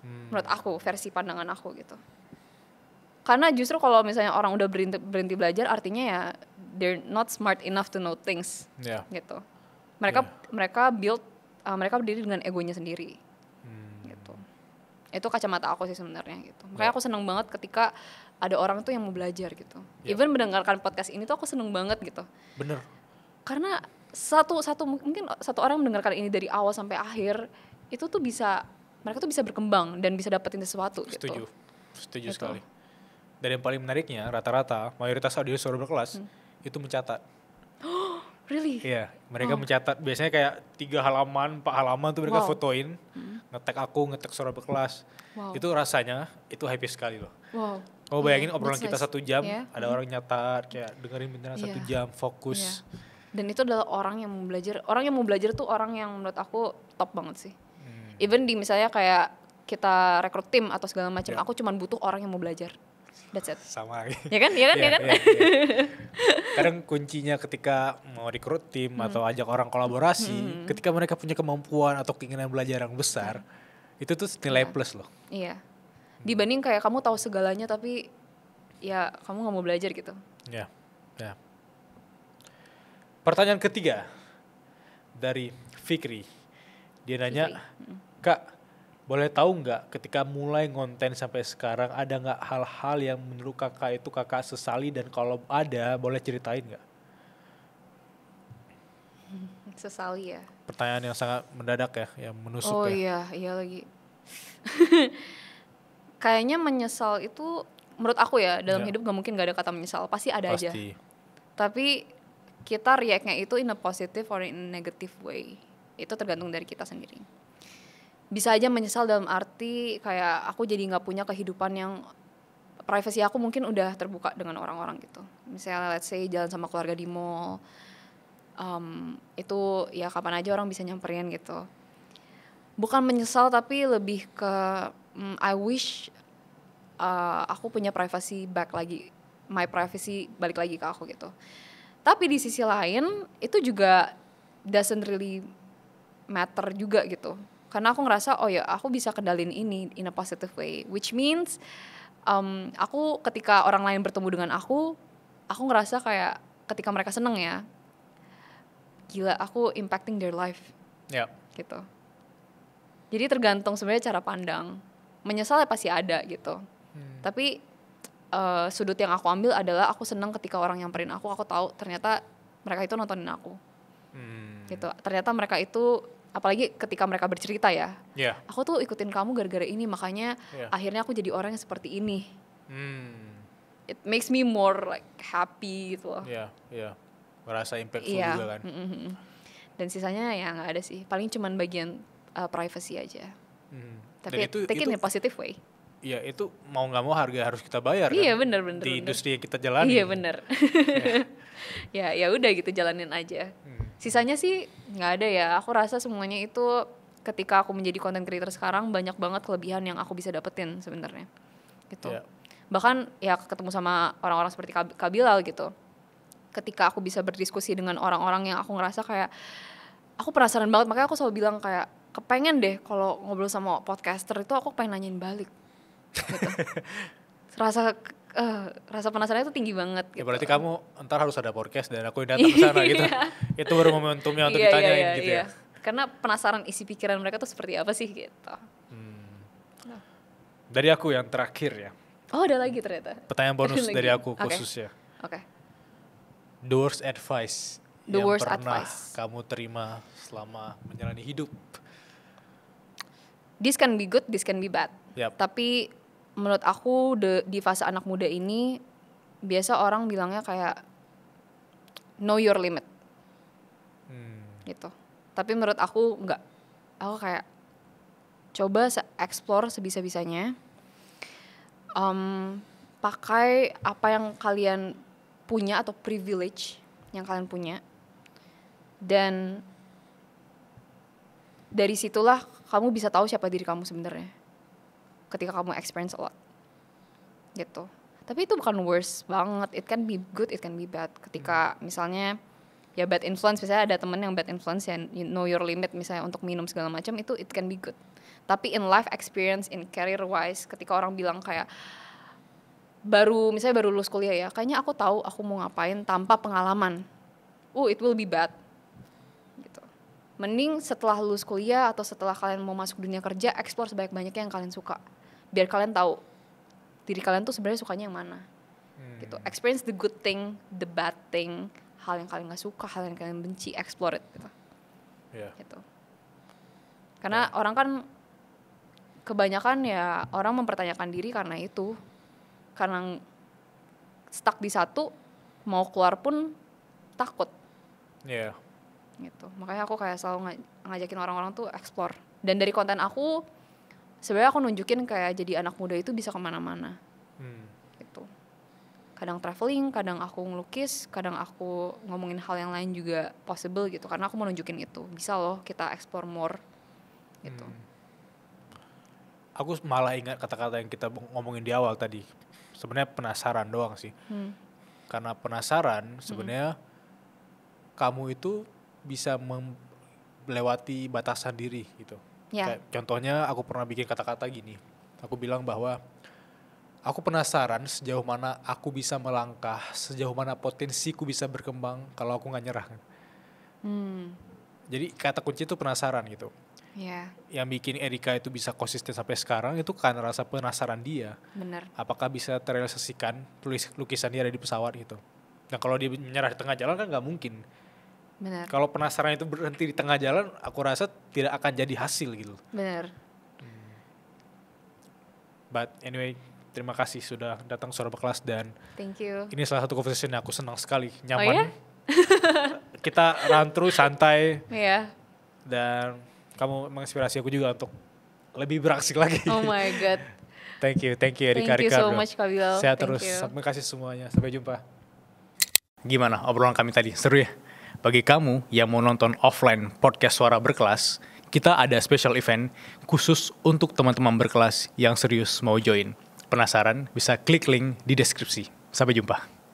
Menurut aku, versi pandangan aku gitu. Karena justru kalau misalnya orang udah berhenti belajar, artinya ya they're not smart enough to know things. Yeah. Gitu. Mereka berdiri dengan egonya sendiri. Gitu. Itu kacamata aku sih sebenarnya gitu. Makanya aku seneng banget ketika ada orang tuh yang mau belajar gitu. Even mendengarkan podcast ini tuh aku seneng banget gitu. Bener. Karena mungkin satu orang mendengarkan ini dari awal sampai akhir, itu tuh mereka tuh bisa berkembang dan bisa dapetin sesuatu gitu. Setuju sekali. Dan yang paling menariknya, rata-rata mayoritas audiens suara berkelas itu mencatat. Really? Iya, mereka mencatat biasanya kayak 3 halaman, 4 halaman tuh mereka Wow. fotoin, nge-tag aku, nge-tag seorang kelas. Wow. Itu rasanya itu happy sekali loh. Wow. Kamu bayangin obrolan that's kita nice. 1 jam, Yeah. ada orang nyatat kayak dengerin beneran 1 Iya. jam fokus. Iya. Dan itu adalah orang yang mau belajar. Orang yang mau belajar tuh orang yang menurut aku top banget sih. Even di misalnya kayak kita rekrut tim atau segala macam, Ya. aku cuman butuh orang yang mau belajar. That's it. Sama lagi. Ya kan? Ya kan? Ya kan? Iya. Kadang kuncinya ketika mau rekrut tim atau ajak orang kolaborasi, ketika mereka punya kemampuan atau keinginan belajar yang besar, itu tuh nilai plus loh. Iya. Dibanding kayak kamu tahu segalanya tapi ya kamu nggak mau belajar gitu. Ya, ya. Pertanyaan ketiga dari Fikri, dia nanya, Kak, boleh tahu nggak ketika mulai ngonten sampai sekarang ada nggak hal-hal yang menurut kakak itu kakak sesali, dan kalau ada boleh ceritain nggak? Sesali ya. Pertanyaan yang sangat mendadak ya, yang menusuk Oh ya. iya lagi. Kayaknya menyesal itu menurut aku ya dalam Ya. hidup gak mungkin gak ada kata menyesal, pasti ada aja. Pasti. Tapi kita react-nya itu in a positive or in a negative way. Itu tergantung dari kita sendiri. Bisa aja menyesal dalam arti kayak aku jadi nggak punya kehidupan yang privasi aku mungkin udah terbuka dengan orang-orang gitu. Misalnya let's say jalan sama keluarga di mall, itu ya kapan aja orang bisa nyamperin gitu. Bukan menyesal tapi lebih ke I wish aku punya privacy back lagi, my privacy balik lagi ke aku gitu. Tapi di sisi lain itu juga doesn't really matter juga gitu. Karena aku ngerasa oh ya aku bisa kendalin ini in a positive way, which means aku ketika orang lain bertemu dengan aku ngerasa kayak ketika mereka seneng ya, gila aku impacting their life Ya. gitu. Jadi tergantung sebenarnya cara pandang. Menyesal ya pasti ada gitu. Tapi sudut yang aku ambil adalah aku senang ketika orang nyamperin aku tahu ternyata mereka itu nontonin aku. Gitu. Ternyata mereka itu, apalagi ketika mereka bercerita ya, Ya. aku tuh ikutin kamu gara-gara ini, makanya akhirnya aku jadi orang yang seperti ini. It makes me more like happy gitu loh. Ya. Merasa impactful Iya. juga kan. Dan sisanya ya nggak ada sih, paling cuman bagian privacy aja. Tapi Dan take it in a positive way. Ya itu mau nggak mau harga harus kita bayar Iya kan. benar. Di industri yang kita jalani. Iya benar. ya udah gitu jalanin aja. Sisanya sih nggak ada ya. Aku rasa semuanya itu ketika aku menjadi content creator sekarang banyak banget kelebihan yang aku bisa dapetin sebenarnya. Gitu. Ya. Bahkan ya ketemu sama orang-orang seperti Kak Bilal gitu. Ketika aku bisa berdiskusi dengan orang-orang yang aku ngerasa kayak aku penasaran banget, makanya aku selalu bilang kayak kepengen deh kalau ngobrol sama podcaster itu aku pengen nanyain balik. Gitu. Rasa penasarannya itu tinggi banget gitu. Ya berarti kamu ntar harus ada podcast dan aku yang datang ke sana gitu. Itu baru momentumnya untuk ditanyain gitu ya. Karena penasaran isi pikiran mereka tuh seperti apa sih gitu. Dari aku yang terakhir ya. Oh ada lagi ternyata. Pertanyaan bonus Lagi. dari aku Oke. khususnya. Oke. The worst advice The yang worst pernah advice. kamu terima selama menjalani hidup. This can be good, this can be bad. Yap. Tapi menurut aku di fase anak muda ini biasa orang bilangnya kayak know your limit. Gitu. Tapi menurut aku enggak. Aku kayak coba explore sebisa-bisanya. Pakai apa yang kalian punya atau privilege yang kalian punya. Dan dari situlah kamu bisa tahu siapa diri kamu sebenarnya. Ketika kamu experience a lot. Gitu. Tapi itu bukan worst banget. It can be good, it can be bad. Ketika misalnya ya bad influence, misalnya ada temen yang bad influence yang you know your limit misalnya untuk minum segala macam, itu it can be good. Tapi in life experience, in career wise, ketika orang bilang kayak misalnya baru lulus kuliah ya, kayaknya aku tahu aku mau ngapain tanpa pengalaman. It will be bad. Gitu. Mending setelah lulus kuliah atau setelah kalian mau masuk dunia kerja, explore sebanyak-banyaknya yang kalian suka. Biar kalian tahu diri kalian tuh sebenarnya sukanya yang mana. Gitu. Experience the good thing, the bad thing, hal yang kalian nggak suka, hal yang kalian benci, explore it gitu. Yeah. Gitu. Karena orang kan kebanyakan ya orang mempertanyakan diri karena itu. Karena stuck di satu, mau keluar pun takut. Iya. gitu. Makanya aku kayak selalu ngajakin orang-orang tuh explore. Dan dari konten aku sebenarnya aku nunjukin kayak jadi anak muda itu bisa kemana-mana gitu. Kadang traveling, kadang aku ngelukis, kadang aku ngomongin hal yang lain juga possible gitu, karena aku mau nunjukin itu bisa loh kita explore more gitu. Aku malah ingat kata-kata yang kita ngomongin di awal tadi. Sebenarnya penasaran doang sih. Karena penasaran sebenarnya kamu itu bisa melewati batasan diri gitu. Kayak contohnya aku pernah bikin kata-kata gini. Aku bilang bahwa aku penasaran sejauh mana aku bisa melangkah, sejauh mana potensiku bisa berkembang kalau aku nggak nyerah. Jadi kata kunci itu penasaran gitu. Yang bikin Erika itu bisa konsisten sampai sekarang itu karena rasa penasaran dia. Bener. Apakah bisa terrealisasikan lukisan dia ada di pesawat gitu. Nah kalau dia menyerah di tengah jalan kan nggak mungkin. Bener. Kalau penasaran itu berhenti di tengah jalan, aku rasa tidak akan jadi hasil gitu. Bener. But anyway, terima kasih sudah datang Suara Berkelas dan thank you. Ini salah satu conversation yang aku senang sekali, nyaman. Oh ya? Kita run through santai. Iya. Dan kamu menginspirasi aku juga untuk lebih beraksi lagi. Oh my god. Thank you Erika. Thank you so much Kak Bilal. Sehat terus. Terima kasih semuanya. Sampai jumpa. Gimana obrolan kami tadi? Seru ya? Bagi kamu yang mau nonton offline podcast Suara Berkelas, kita ada special event khusus untuk teman-teman berkelas yang serius mau join. Penasaran? Bisa klik link di deskripsi. Sampai jumpa.